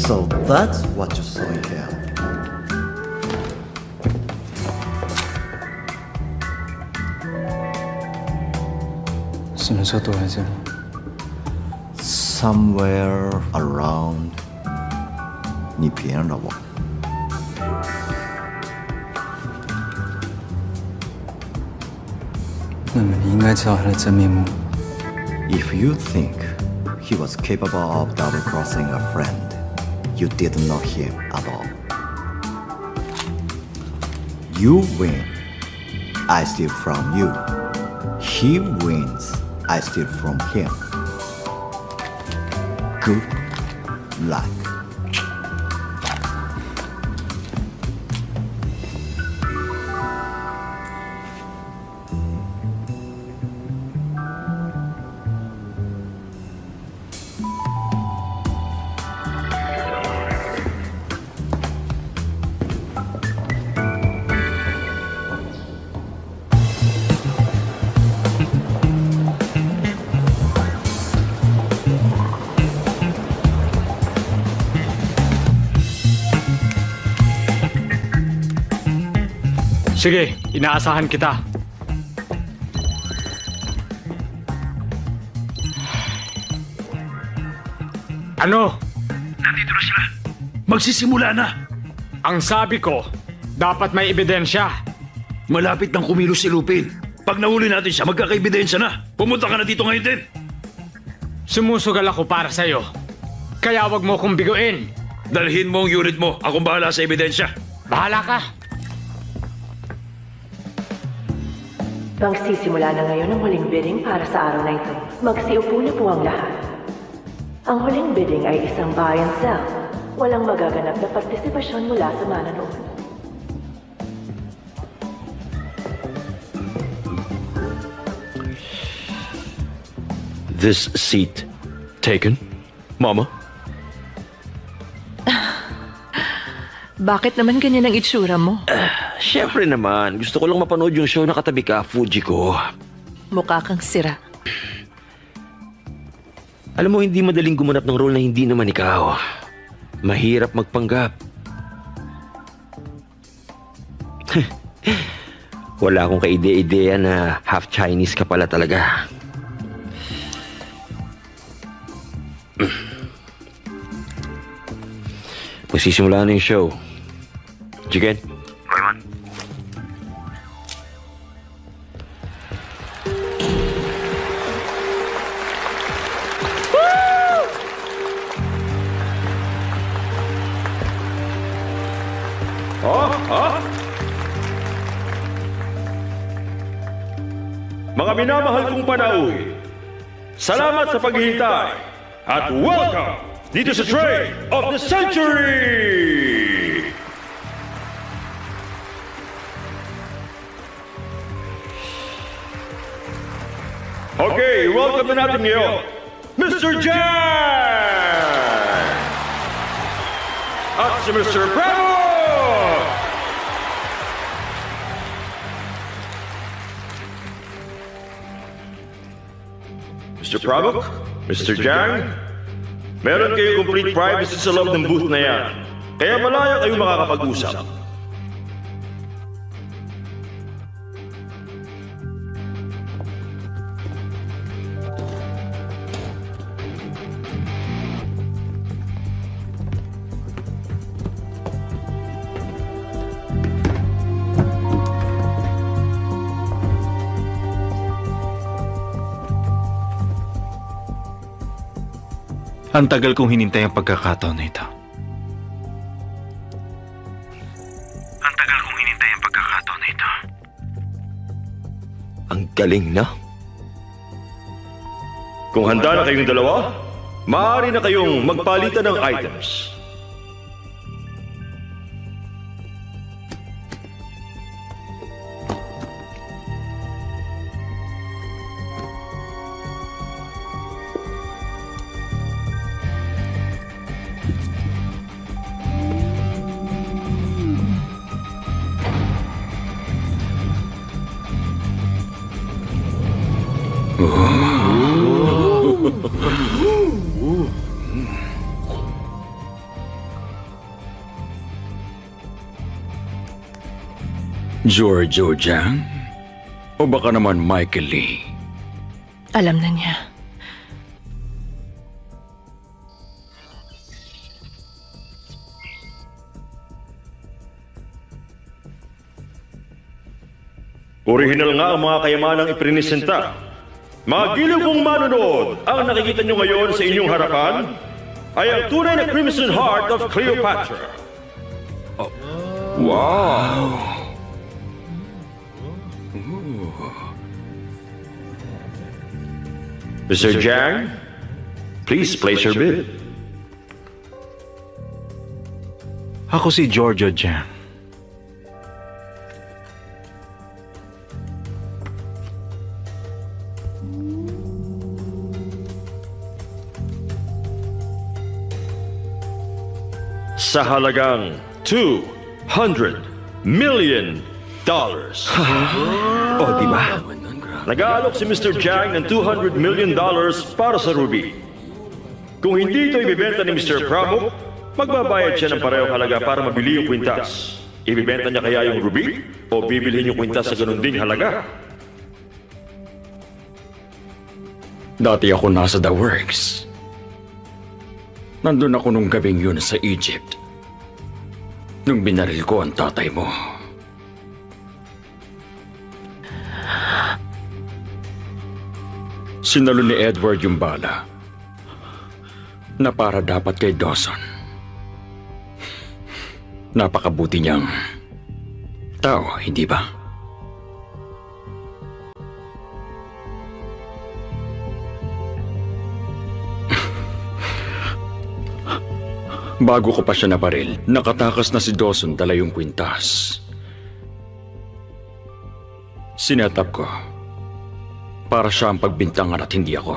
So that's what you saw here. Somewhere around 你别了我。那么你应该知道他的真面目。If you think he was capable of double-crossing a friend, you did not him at all. You win, I steal from you. He wins, I steal from him. Good luck. Sige, inaasahan kita. Ano? Nandito na sila. Magsisimula na. Ang sabi ko, dapat may ebidensya. Malapit nang kumilos si Lupin. Pag nahuli natin siya, magkakaebidensya na. Pumunta ka na dito ngayon din. Sumusugal ako para sa'yo. Kaya wag mo kong biguin. Dalhin mo ang unit mo. Akong bahala sa ebidensya. Bahala ka. Magsisimula na ngayon ang huling bidding para sa araw na ito. Magsiupo na po ang lahat. Ang huling bidding ay isang buy and sell. Walang magaganap na partisipasyon mula sa mananood. This seat taken, Mama? Bakit naman ganyan ang itsura mo? Siyempre naman. Gusto ko lang mapanood yung show na katabi ka, Fuji ko. Mukha kang sira. Alam mo, hindi madaling gumanap ng role na hindi naman ikaw. Mahirap magpanggap. Wala akong kaide-ideya na half Chinese ka pala talaga. Magsisimula na yung show. Jigen? Royman. Mga minamahal kong panauhin, salamat sa paghihintay at welcome dito sa Trade of the Century! Okay, welcome na natin ngayon, Mr. Jan! At si Mr. Bravo! Mr. Pramuk, Mr. Jang, meron kayo complete privacy sa loob ng booth na yan. Kaya malaya kayo makakapag-usap. Ang tagal kong hinintay ang pagkakataon na ito. Ang galing na. Kung handa na kayong dalawa, maaari na kayong magpalitan ng items. Giorgio Jiang? O baka naman Michael Lee? Alam na niya. Original nga ang mga kayamanang iprinisenta. Mga giliw kong manonood, ang nakikita nyo ngayon sa inyong harapan ay ang tunay na Crimson Heart of Cleopatra. Oh. Wow! Mr. Jiang, please place your bid. Ako si Giorgio Jiang. Sa halagang $200 million. O, diba? Nag-aalok si Mr. Jiang ng $200 million para sa ruby. Kung hindi ito ibibenta ni Mr. Pramuk, magbabayad siya ng parehong halaga para mabili yung kwintas. Ibibenta niya kaya yung ruby o bibilhin yung kwintas sa ganun ding halaga? Dati ako nasa The Works. Nandun ako nung gabing yun sa Egypt. Nung binaril ko ang tatay mo. Sinalo ni Edward yung bala na para dapat kay Dawson. Napakabuti niyang tao, hindi ba? Bago ko pa siya nabaril, nakatakas na si Dawson dala yung kwintas. Sinetap ko para siya ang pagbintangan at hindi ako.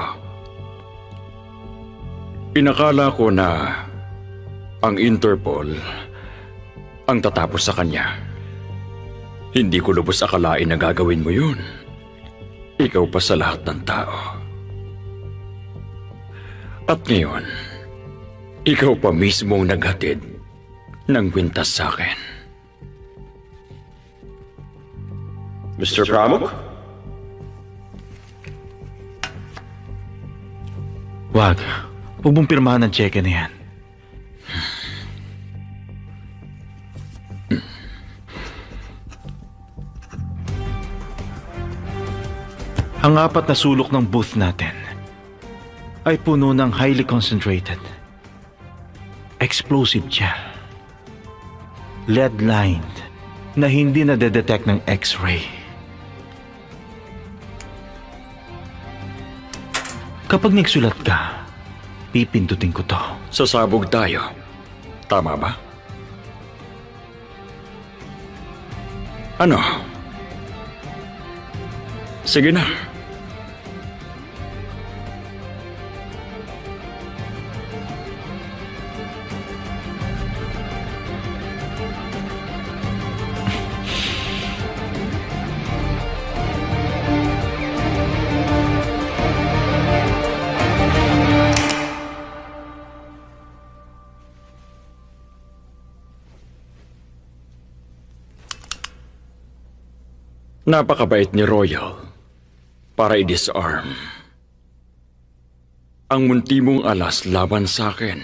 Inakala ko na ang Interpol ang tatapos sa kanya. Hindi ko lubos akalain na gagawin mo yun. Ikaw pa sa lahat ng tao. At ngayon, ikaw pa mismo ang naghatid ng kwintas sa akin. Mr. Pramuk? Wag. Huwag mong pirmahan ang cheque na yan. Ang apat na sulok ng booth natin ay puno ng highly concentrated explosive gel. Lead-lined na hindi nadedetect ng X-ray. Kapag nagsulat ka, pipindutin ko to. Sasabog tayo. Tama ba? Ano? Sige na. Napakabait ni Royal para i-disarm ang munti mong alas laban sa akin.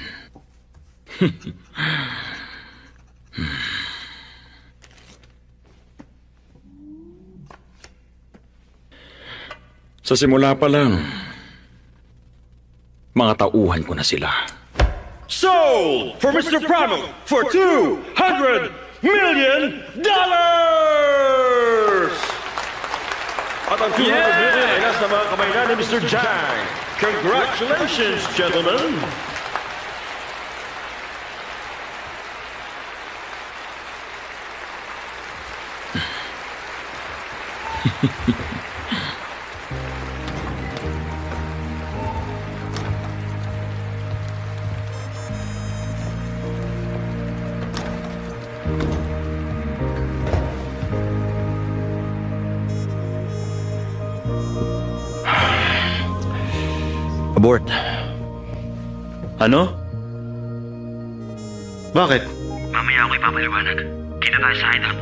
Sa simula pa lang, Mga tauhan ko na sila. Sold for Mr. Pramo for $200 million! At ang $200 million ay nasa mga kamay na ni Mr. Jang. Congratulations, gentlemen! Abort. Ano? Bakit? Mamaya ako ipapaliwanag. Kita tayo sa hideout.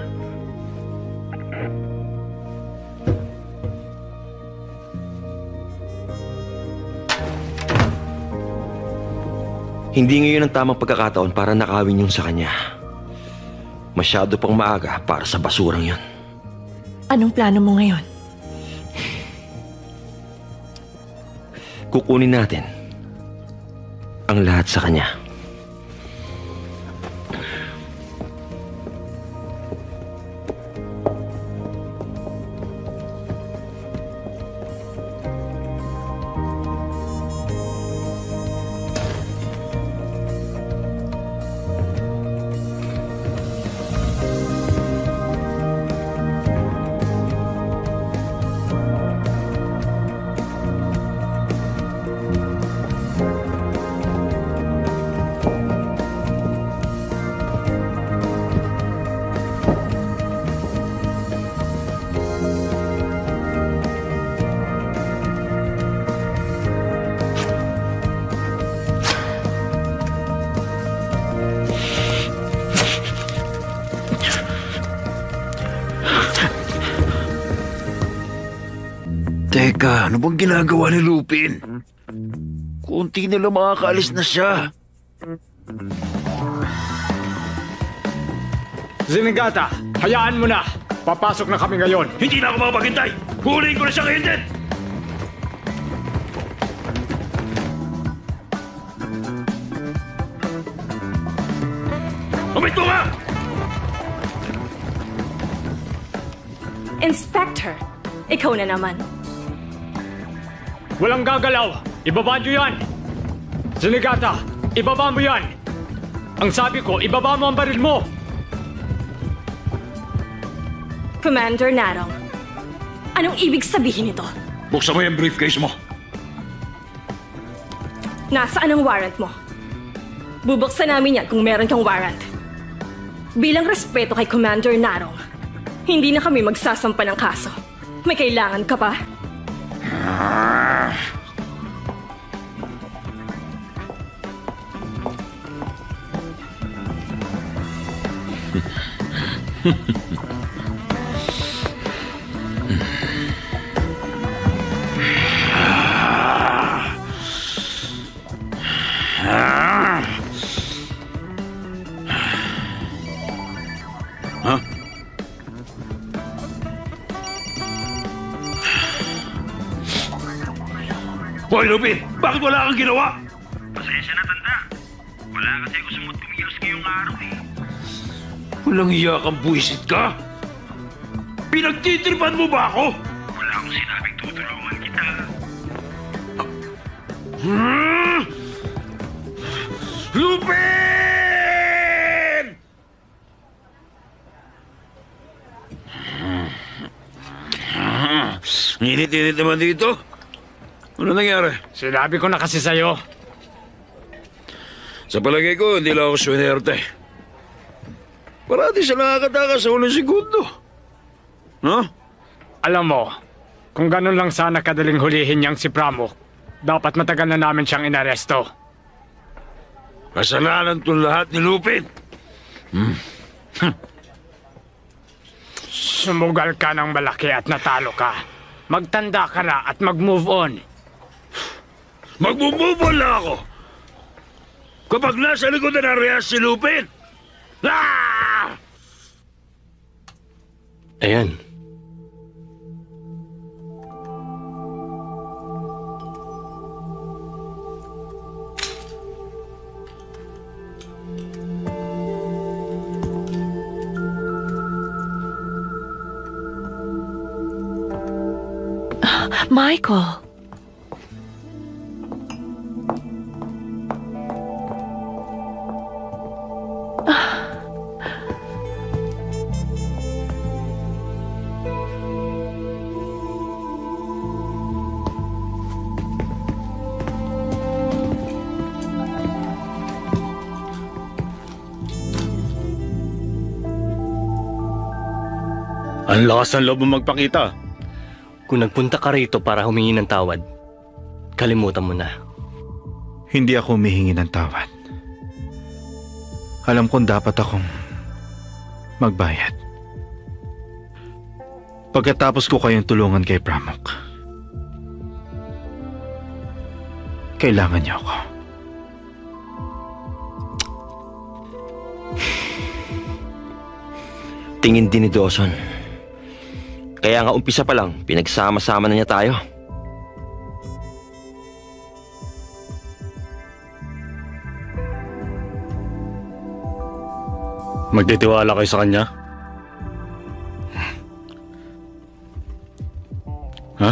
Hindi ngayon ang tamang pagkakataon para nakawin yung sa kanya. Masyado pang maaga para sa basurang yun. Anong plano mo ngayon? Kukunin natin ang lahat sa kanya. Teka, ano bang ginagawa ni Lupin? Kunti na lang makakaalis na siya. Zenigata, hayaan mo na. Papasok na kami ngayon. Hindi na ako makapaghintay. Huliin ko na siya ngayon din. Umito nga! Inspector, ikaw na naman. Walang gagalaw. Ibaba niyo yan. Zenigata, ibaba mo yan. Ang sabi ko, ibaba mo ang baril mo. Commander Narong, anong ibig sabihin nito? Buksan mo yung briefcase mo. Nasaan ang warrant mo? Bubuksan namin yan kung meron kang warrant. Bilang respeto kay Commander Narong, hindi na kami magsasampa ng kaso. May kailangan ka pa? Hoy, Lupin! Bakit wala kang ginawa? Pasensya na, tanda. Wala kasi ako sumot kumilos ngayong araw eh. Walang iya kang buwisit ka? Pinagtitripan mo ba ako? Wala akong sinabing tutulungan kita. Lupin! Init-init naman dito. Ano nangyari? Sinabi ko na kasi sa'yo. Sa palagay ko, hindi lang ako swinerte. Parati siya nakakatakas sa unang segundo. No? Alam mo, kung ganun lang sana kadaling hulihin niyang si Pramuk, dapat matagal na namin siyang inaresto. Kasalanan itong lahat ni Lupin. Sumugal ka ng malaki at natalo ka. Magtanda ka na at mag-move on. Mag-move on lang ako. Kapag nasa likod na rehas si Lupin. Ah! Ayan. Michael! Ang lakas ng loob mo magpakita. Kung nagpunta ka rito para humingi ng tawad, kalimutan mo na. Hindi ako humihingi ng tawad. Alam kong dapat akong magbayad. Pagkatapos ko kayong tulungan kay Pramuk, kailangan niyo ako. Tingin din ni Dawson. Kaya nga umpisa pa lang, pinagsama-sama na niya tayo. Magtitiwala kayo sa kanya? Ha?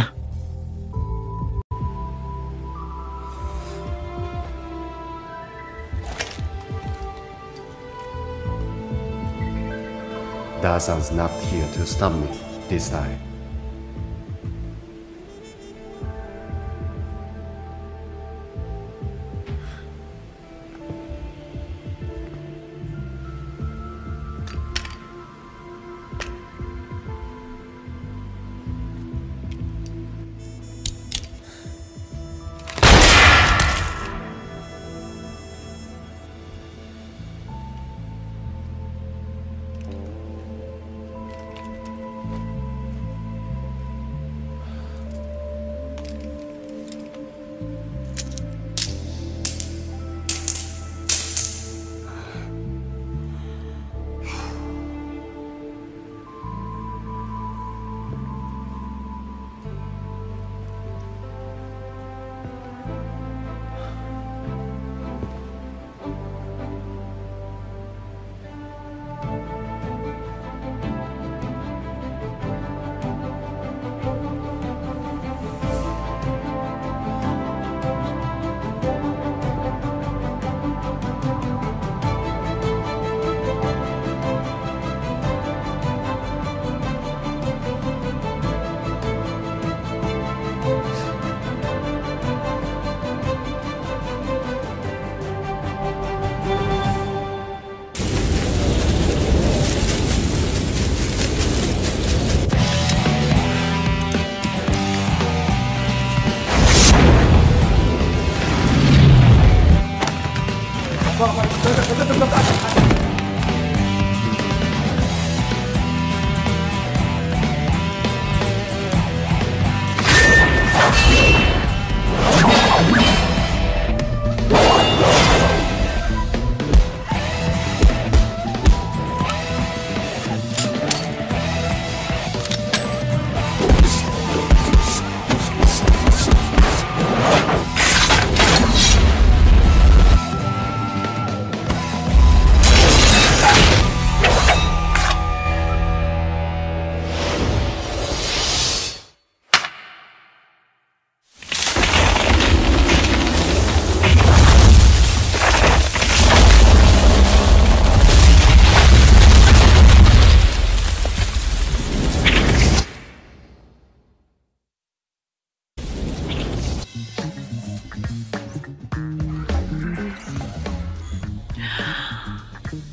Dawson's not here to stop me this time.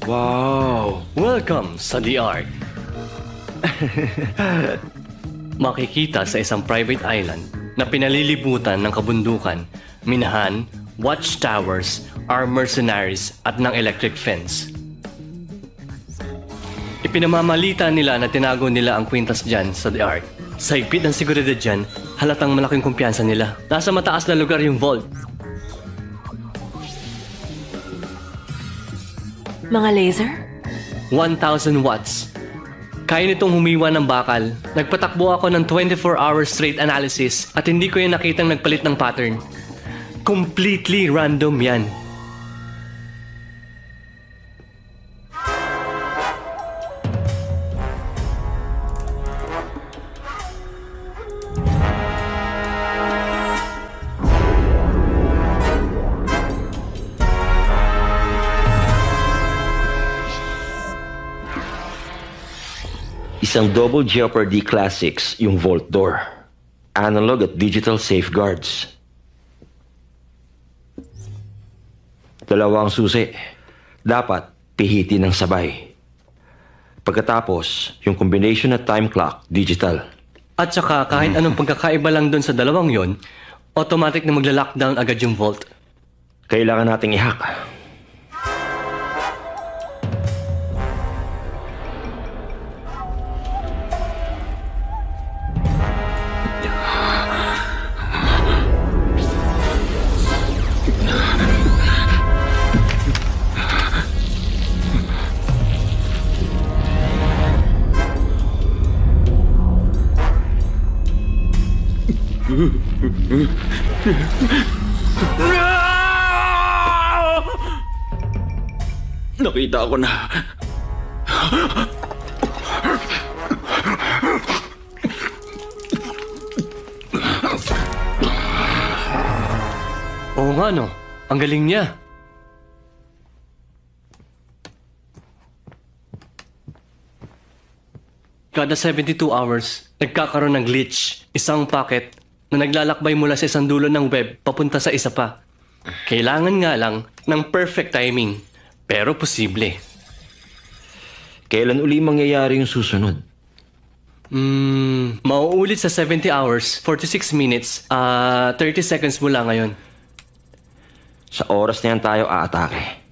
Wow! Welcome sa The Ark. Makikita sa isang private island na pinalilibutan ng kabundukan, minahan, watchtowers, armed mercenaries at ng electric fence. Ipinamamalita nila na tinago nila ang kwintas dyan sa The Ark. Sa higpit ng seguridad dyan, halatang malaking kumpiyansa nila. Nasa mataas na lugar yung vault. Mga laser? 1,000 watts. Kaya nitong humiwa ng bakal. Nagpatakbo ako ng 24-hour straight analysis at hindi ko yung nakitang nagpalit ng pattern. Completely random yan. Isang double Jeopardy Classics yung vault door. Analog at digital safeguards. 2 ang susi. Dapat pihitin ng sabay. Pagkatapos, yung combination na time clock, digital. At saka kahit anong pagkakaiba lang doon sa 2 yon, automatic na magla-lockdown agad yung vault. Kailangan nating i-hack. Nakita ko na. Oo nga no, ang galing niya. Kada 72 hours, nagkakaroon ng glitch, isang packet na naglalakbay mula sa isang dulo ng web papunta sa isa pa. Kailangan nga lang ng perfect timing, pero posible. Kailan uli mangyayari yung susunod? Mauulit sa 70 hours, 46 minutes, 30 seconds mula ngayon. Sa oras na yan tayo aatake.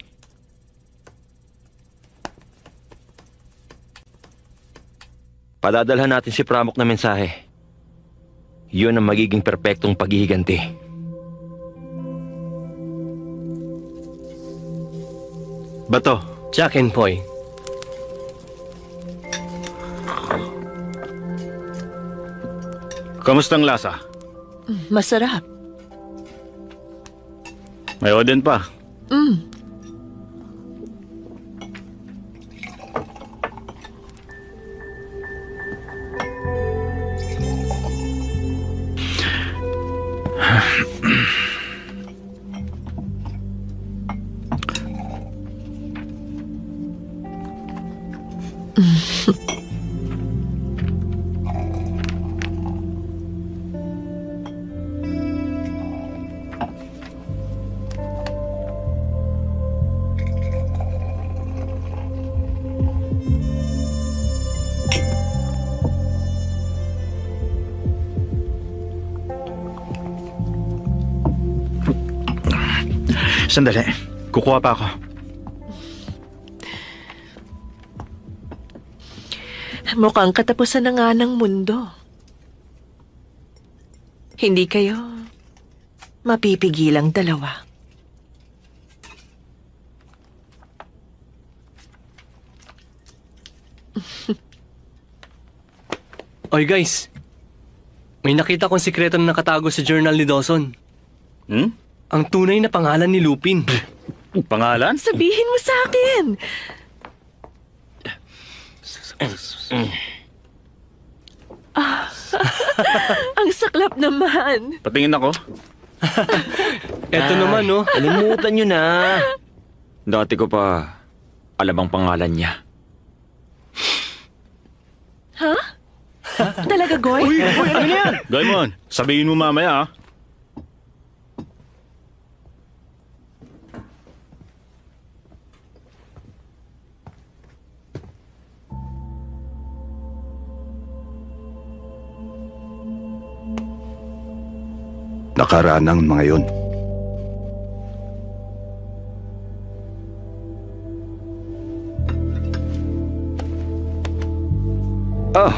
Padadalhan natin si Pramuk na mensahe. Yun ang magiging perpektong paghihiganti. Bato. Jack and Poy. Kamusta ang lasa? Masarap. May oden pa. Sandali. Kukuha pa ako. Mukhang katapusan na nga ng mundo. Hindi kayo mapipigilang dalawa. Oy guys, may nakita kong sikreto na nakatago sa journal ni Dawson. Ang tunay na pangalan ni Lupin. Pangalan? Sabihin mo sa akin. Ang saklap naman. Patingin ako. Eto naman, no? Kalimutan nyo na. Dati ko pa alam ang pangalan niya. Ha? Talaga, Goy? Uy, ano yan? Gaimon, sabihin mo mamaya, ha? Nakaraan ang mga yun. Oh.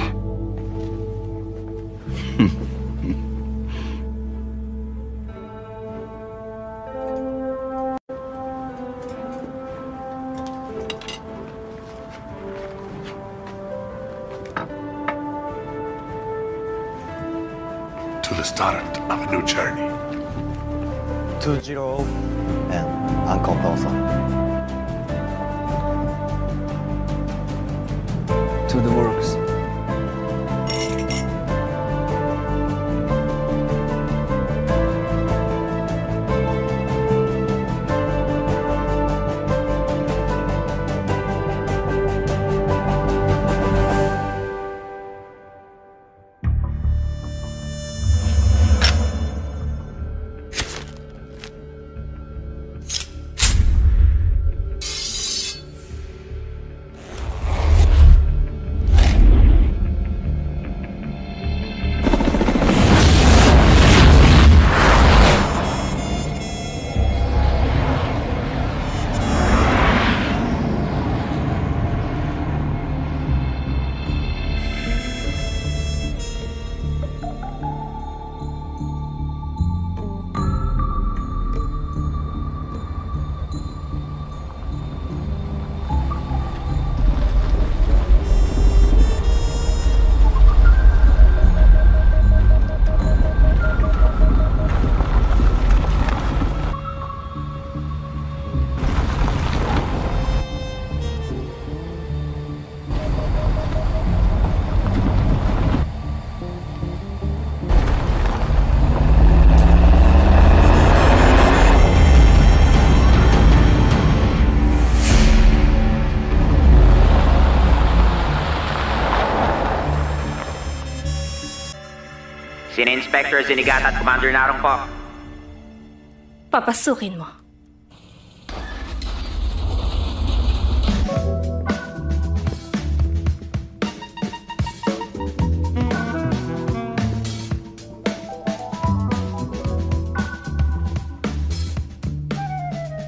To the start of a new journey. 20 and Uncle Dawson. To the works. Sina Inspector Zenigata at Commander Narong po. Papasukin mo.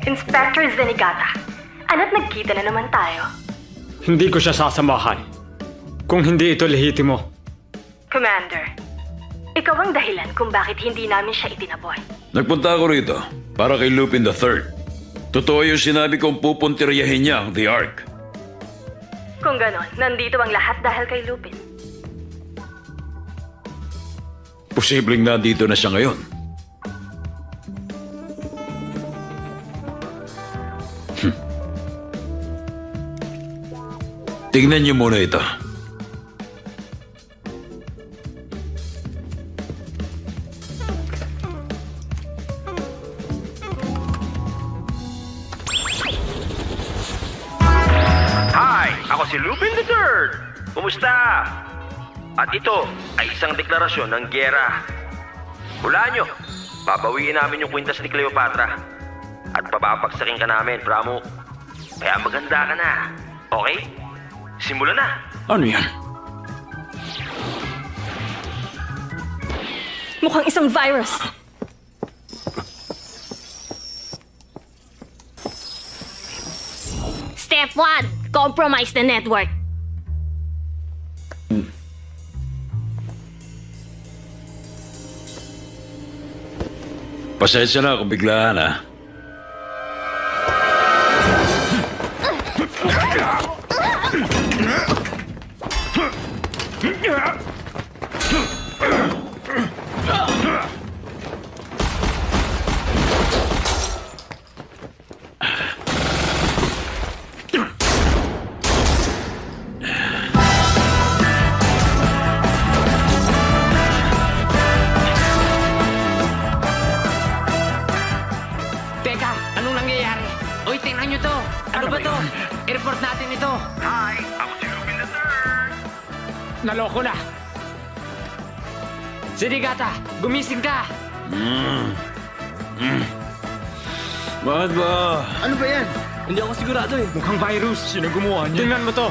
Inspector Zenigata, ana't nagkita na naman tayo? Hindi ko siya sasamahan. Kung hindi ito lehitimo. Commander, ikaw ang dahilan kung bakit hindi namin siya itinaboy. Nagpunta ako rito para kay Lupin III. Totoo yung sinabi kong pupuntiryahin niya ang The Ark. Kung ganon, nandito ang lahat dahil kay Lupin. Posibleng nandito na siya ngayon. Tingnan niyo muna ito. Hi! Ako si Lupin III! Kumusta? At ito ay isang deklarasyon ng gyera. Hulaan nyo, babawiin namin yung kwintas ni Cleopatra. At papapagsakin ka namin, Pramuk. Kaya maganda ka na, okay? Simulan na! Ano yan? Mukhang isang virus. Step 1. Compromise the network. Pasensya na kung biglaan, ha? Teka, anong nangyayari? Uy, tingnan nyo to! Ano ba to? I-report natin ito! Hi, ako si Lupin III. Naloko na! Zenigata, gumising ka! Bakit ba? Ano ba yan? Hindi ako sigurado eh. Mukhang virus. Sino gumawa niya? Tingnan mo to.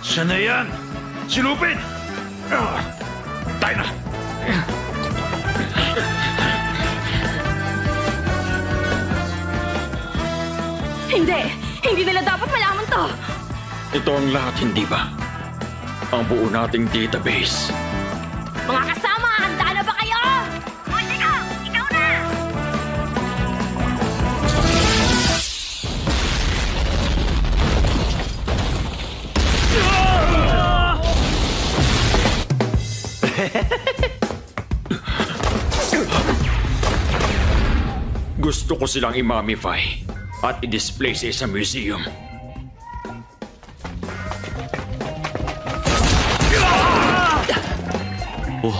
Siya na yan! Si Lupin! Tayo na! Hindi! Hindi nila dapat malaman to! Ito ang lahat, hindi ba? Ang buo nating database. Mga kasama, handa na ba kayo? Musico, ikaw na! Gusto ko silang i-mummify at i-display sa isang museum. Oh.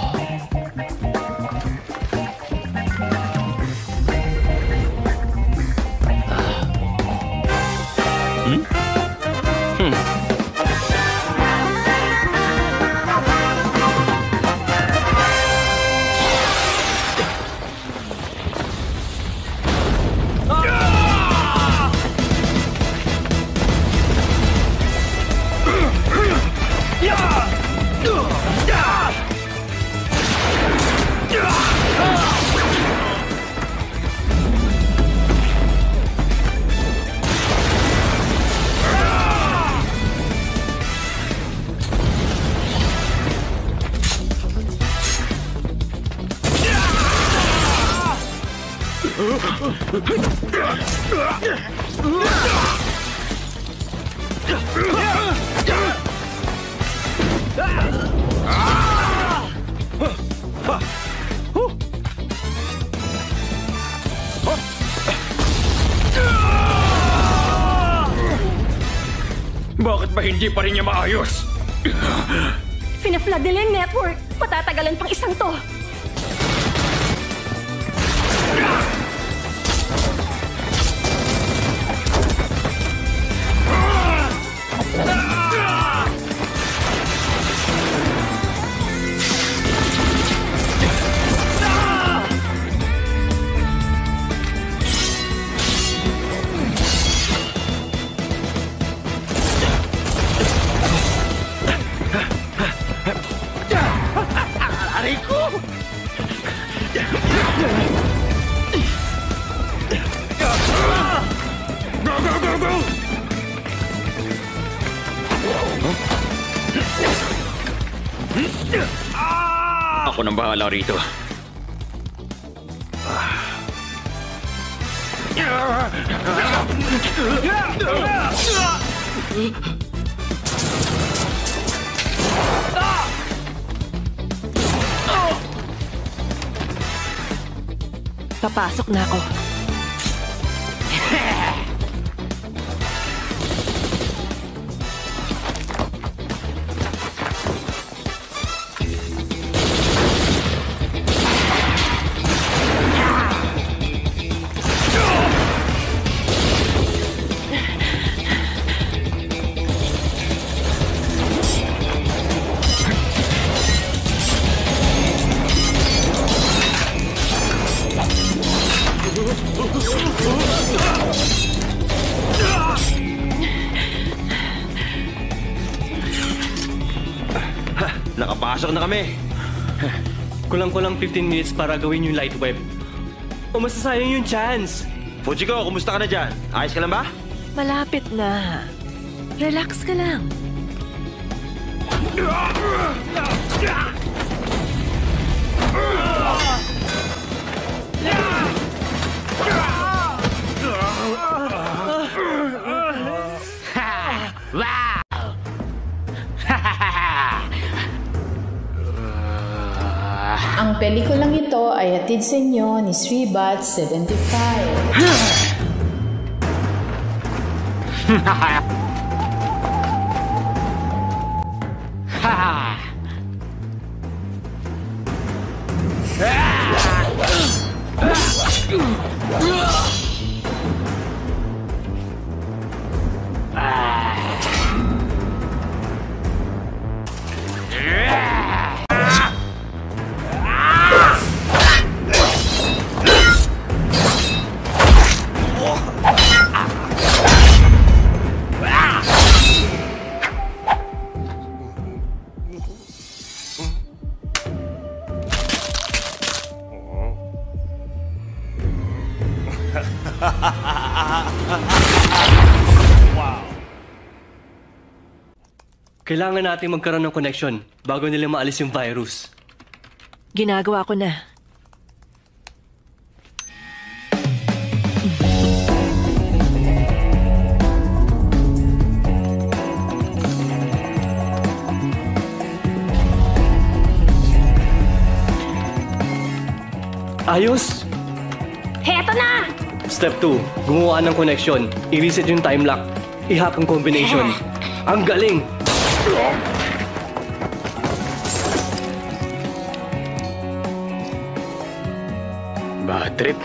Bakit ba hindi pa rin niya maayos? Fina-flood nila yung network. Patatagalan pang isang to. Ako nang bahala rito. Papasok na ako. Nakapasok na kami. Kulang-kulang 15 minutes para gawin yung light web. O masasayang yung chance. Fujiko, kumusta ka na dyan? Ayos ka lang ba? Malapit na. Relax ka lang. Wow! Ang pelikulang ito ay hatid sa inyo ni Sribat 75. Kailangan natin magkaroon ng connection bago nila maalis yung virus. Ginagawa ko na. Ayos! Heto na! Step 2, gumawa ng connection. I-reset yung time lock. I-hack ang combination. Ang galing! Bad trip.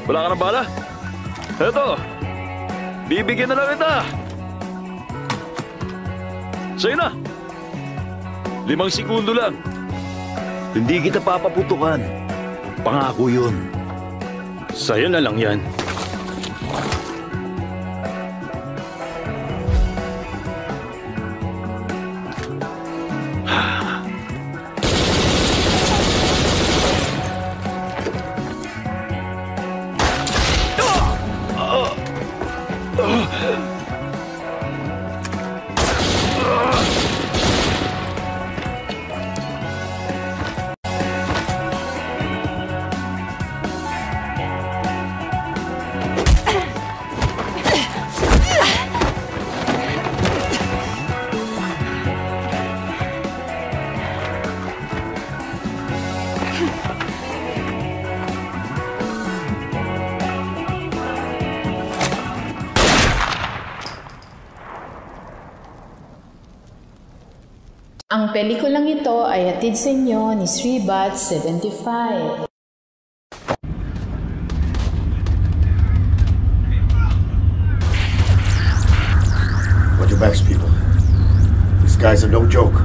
Wala ka ng bala? Eto, bibigyan na lang kita. Sa'yo na. 5 segundo lang. Hindi kita papaputukan. Pangako yun. Sa'yo na lang yan. Ang pelikulang ito ay hatid sa inyo ni Sribat 75. Watch your backs, people. These guys are no joke.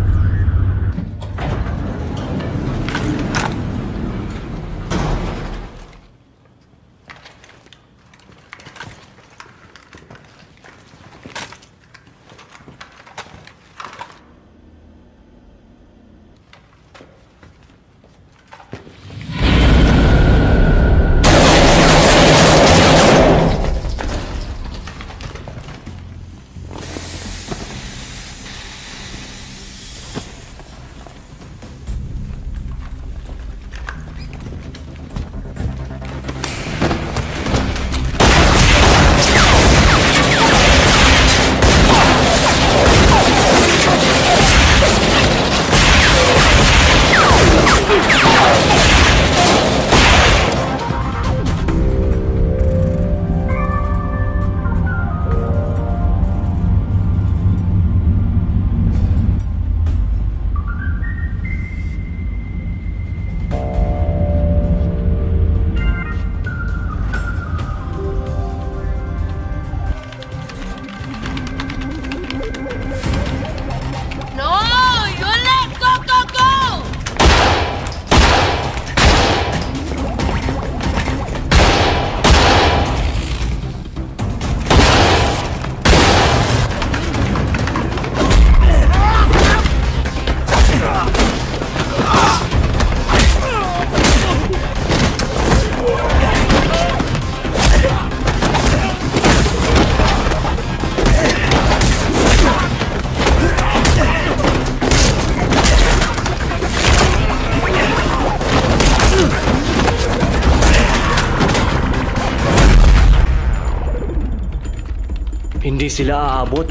Hindi sila aabot.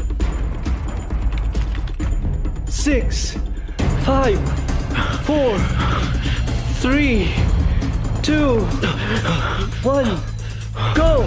6, 5, 4, 3, 2, 1, go!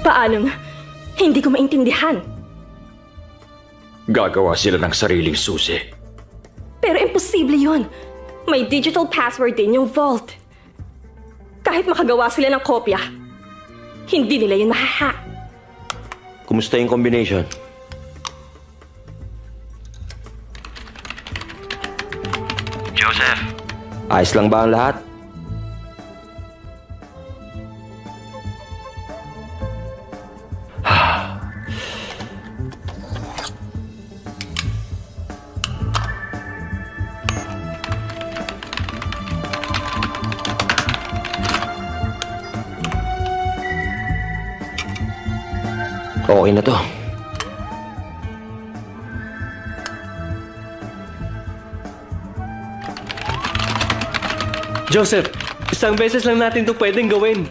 Paano? Hindi ko maintindihan. Gagawa sila ng sariling susi. Pero imposible yun. May digital password din yung vault. Kahit makagawa sila ng kopya, hindi nila yun mahahack. Kumusta yung combination? Joseph. Ayos lang ba ang lahat? Okay na to. Joseph, isang beses lang natin to pwedeng gawin.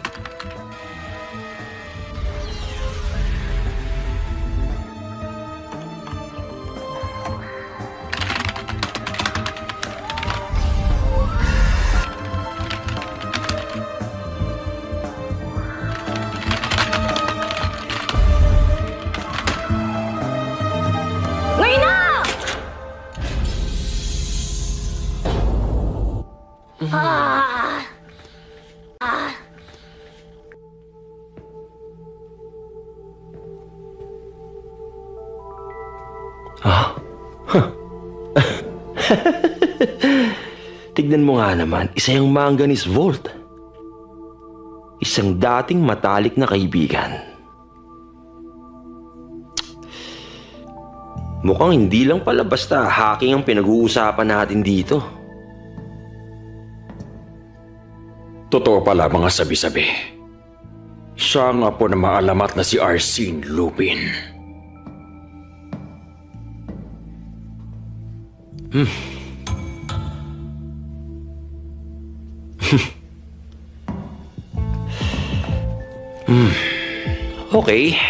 Tignan mo nga naman, isa yung manganese vault. Isang dating matalik na kaibigan. Mukhang hindi lang pala basta hacking ang pinag-uusapan natin dito. Totoo pala mga sabi-sabi. Siya ang apo na maalamat na si Arsene Lupin. Okay.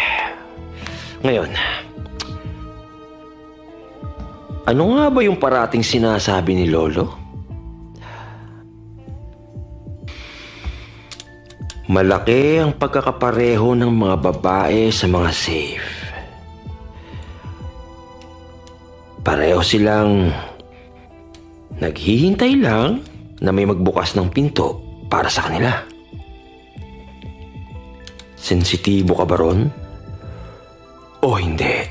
Ngayon, ano nga ba yung parating sinasabi ni Lolo? Malaki ang pagkakapareho ng mga babae sa mga safe. Pareho silang naghihintay lang na may magbukas ng pinto para sa kanila. Sensitibo ka ba ron? O hindi?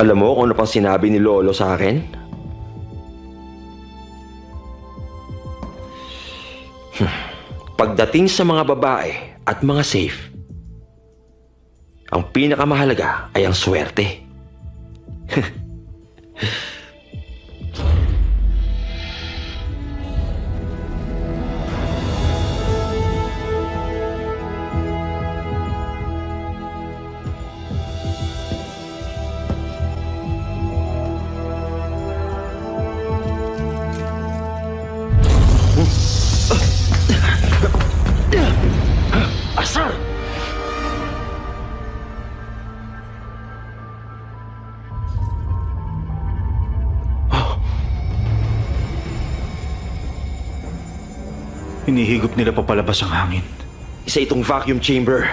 Alam mo kung ano pang sinabi ni Lolo sa akin? Pagdating sa mga babae at mga safe, ang pinakamahalaga ay ang swerte. Asar! Hinihigop nila papalabas ang hangin. Isa itong vacuum chamber.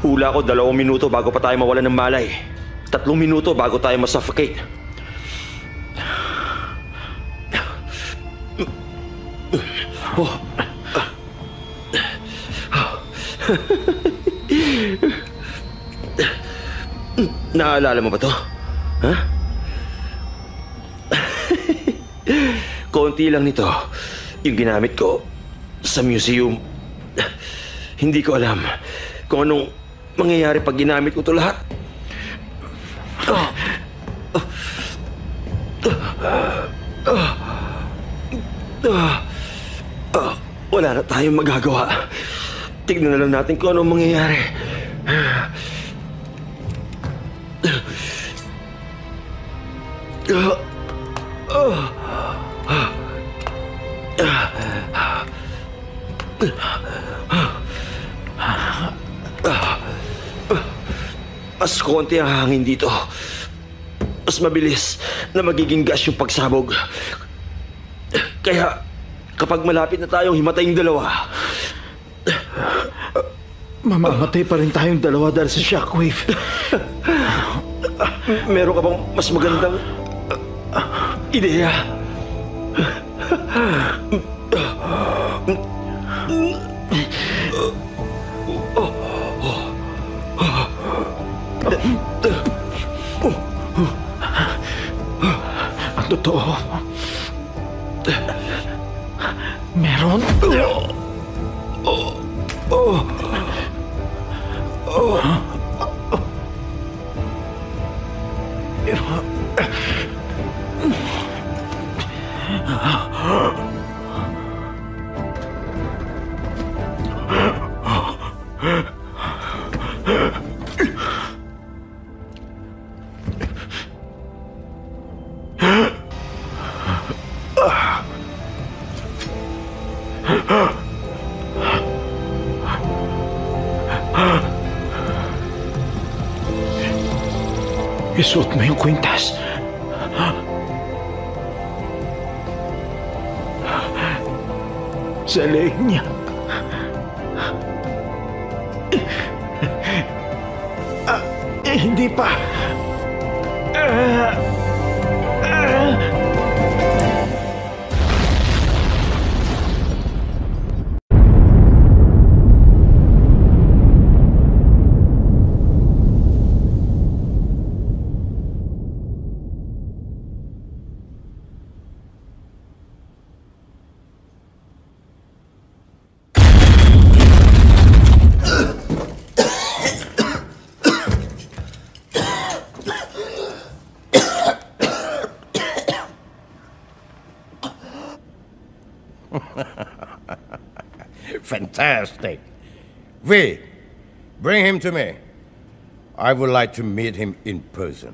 Hula ko 2 minuto bago pa tayo mawalan ng malay. 3 minuto bago tayo masuffocate. Naalala mo ba to? Ha? Konti lang nito yung ginamit ko sa museum. Hindi ko alam kung anong mangyayari pag ginamit ko to lahat. Wala na tayong magagawa. Tignan na lang natin kung anong mangyayari. Mas konti ang hangin dito. Mas mabilis na magiging gas yung pagsabog. Kaya kapag malapit na tayong himatayin dalawa, mamamatay pa rin tayong dalawa dahil sa shockwave. Meron ka bang mas magandang ideya? Ang totoo, meron. Isuot mo yung kwintas. Sa leeg niya. Hindi pa. Fantastic. V, bring him to me. I would like to meet him in person.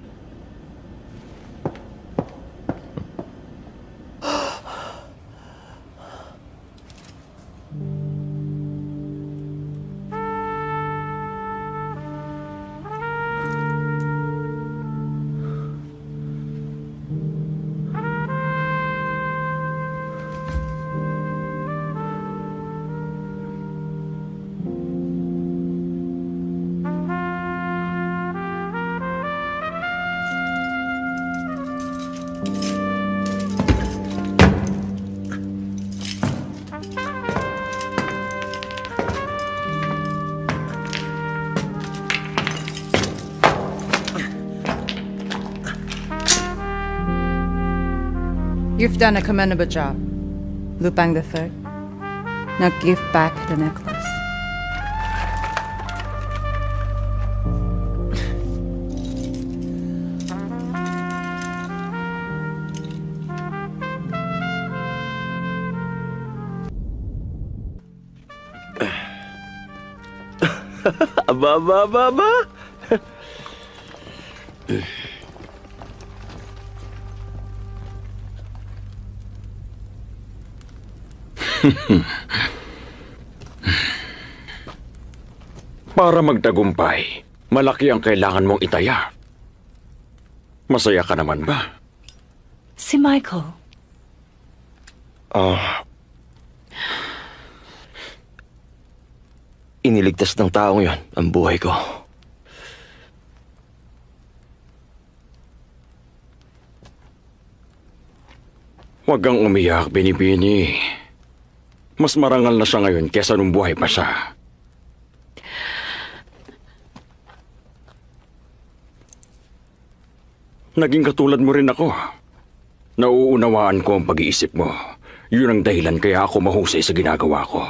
You've done a commendable job, Lupin III. Now give back the necklace. Aba. Para magtagumpay, malaki ang kailangan mong itaya. Masaya ka naman ba? Si Michael. Iniligtas ng taong yon ang buhay ko. Huwag kang umiyak, Binibini. Mas marangal na siya ngayon kesa nung buhay pa siya. Naging katulad mo rin ako. Nauunawaan ko ang pag-iisip mo. Yun ang dahilan kaya ako mahusay sa ginagawa ko.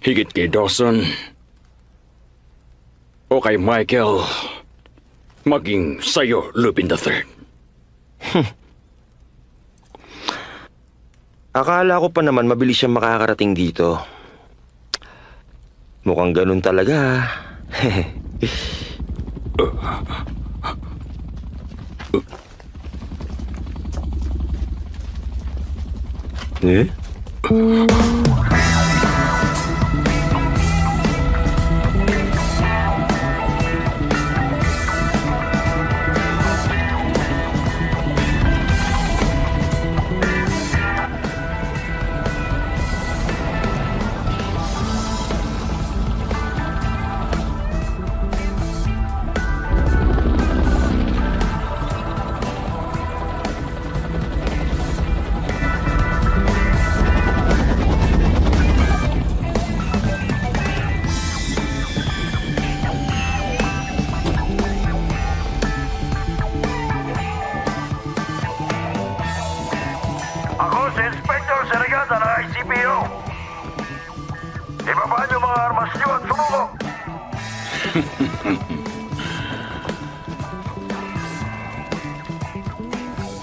Higit kay Dawson o kay Michael, maging sa'yo, Lupin III. Akala ko pa naman mabilis siyang makakarating dito. Mukhang ganun talaga. Eh?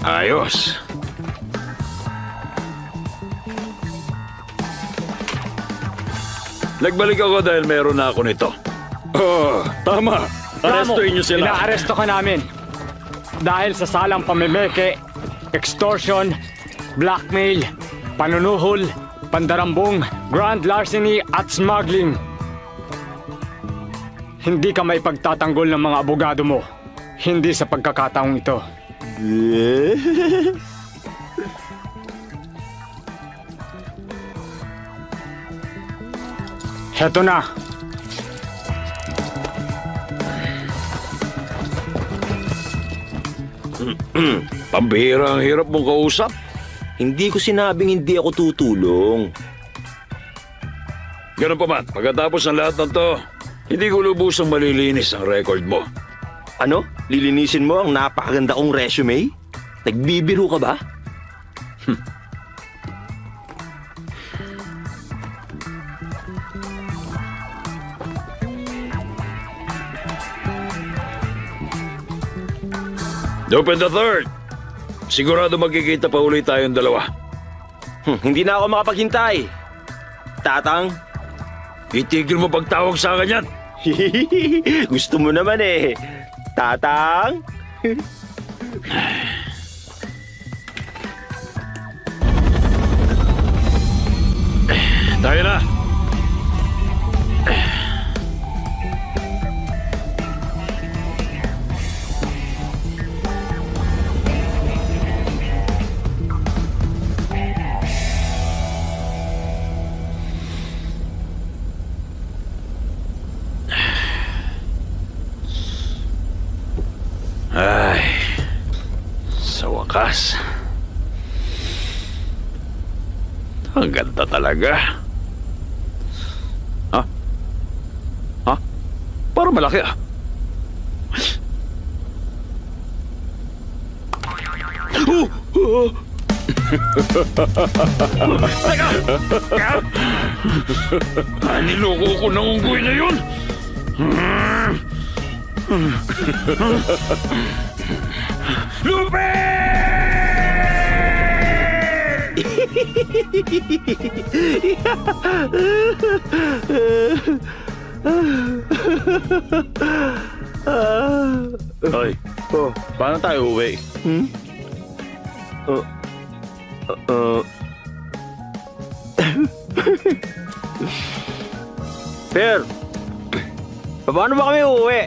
Ayos. Nagbalik ako dahil meron na ako nito. Oh, tama. Arestuin niyo sila. Inaaresto ka namin. Dahil sa salang pamimeke, extortion, blackmail, panunuhol, pandarambong, grand larceny at smuggling. Hindi ka maipagtatanggol ng mga abogado mo. Hindi sa pagkakataong ito. Heto na. Pambihira ang hirap mong kausap. Hindi ko sinabing hindi ako tutulong. Ganun pa man, pagkatapos ng lahat ng to, hindi ko lubusang malilinis ang record mo. Ano? Lilinisin mo ang napakaganda kong resume? Nagbibiro ka ba? Lupin III, sigurado magkikita pa ulit tayong dalawa. Hindi na ako makapaghintay. Tatang? Itigil mo pagtawag sa akin yan. Gusto mo naman eh. Tatang? Tayo na. Ay, sa wakas. Ang ganda talaga. Ha? Ha? Parang malaki ah. Teka! Niloko ko ng unggoy na yun! Lupe! Hoy, paano tayo uwi? Per, paano ba kami uuwi?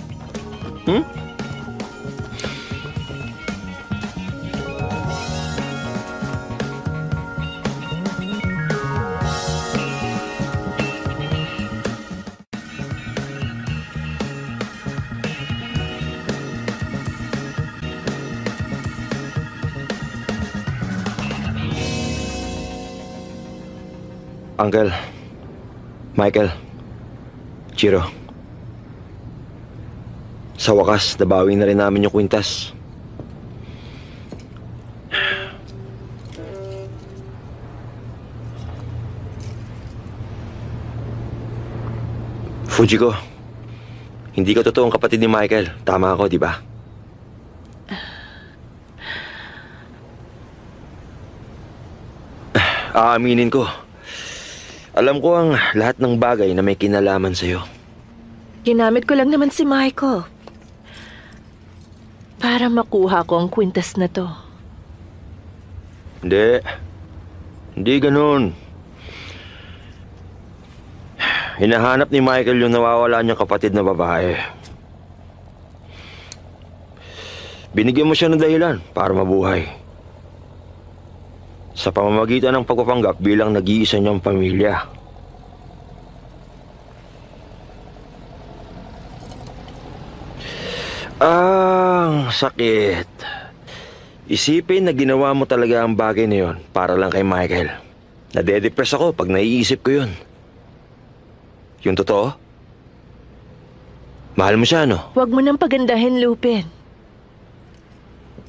Uncle, Michael, Chiro. Sa wakas, nabawi na rin namin yung kwintas. Fujiko, hindi ka totoong kapatid ni Michael. Tama ako, di ba? Aaminin ko. Alam ko ang lahat ng bagay na may kinalaman sa'yo. Ginamit ko lang naman si Michael para makuha ko ang kwintas na to. Hindi ganun. Hinahanap ni Michael yung nawawala niyang kapatid na babae. Binigyan mo siya ng dahilan para mabuhay. Sa pamamagitan ng pagpapanggap bilang nag-iisa niyang pamilya. Ang sakit. Isipin na ginawa mo talaga ang bagay na yun para lang kay Michael. Nade-depress ako pag naiisip ko yun. Yung totoo? Mahal mo siya, no? Huwag mo nang pagandahin, Lupin.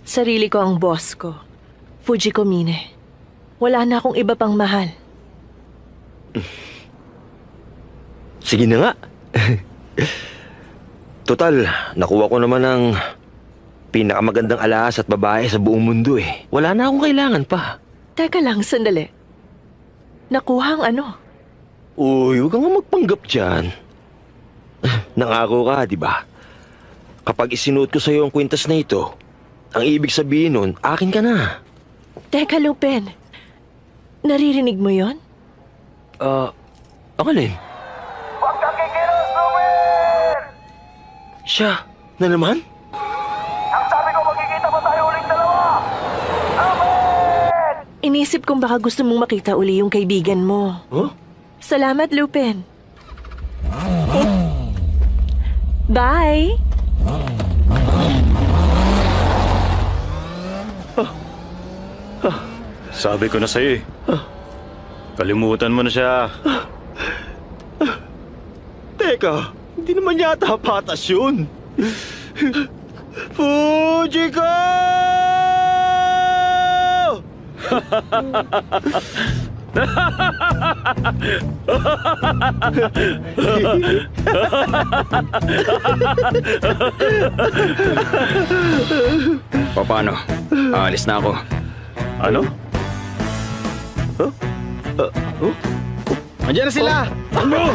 Sarili ko ang boss ko. Fujiko Mine. Wala na akong iba pang mahal. Sige na nga. Total, nakuha ko naman ang pinakamagandang alahas at babae sa buong mundo eh. Wala na akong kailangan pa. Teka lang, sandali. Nakuha ang ano? Uy, huwag kang magpanggap dyan. Nangako ka, di ba? Kapag isinuot ko sa'yo ang kwintas na ito, ang ibig sabihin nun, akin ka na. Teka, Lupin. Naririnig mo yon? Ang alin? Huwag kang kikilos, Lupin! Siya, na naman? Ang sabi ko, magkikita pa tayo ulit dalawa! Lupin! Inisip kong baka gusto mong makita uli yung kaibigan mo. Huh? Salamat, Lupin. Bye! Sabi ko na sa'yo eh. Kalimutan mo na siya. Teka, hindi naman yata patas yun. Fujiko! Paano? Aalis na ako. Ano? Andiyan na sila! Ano?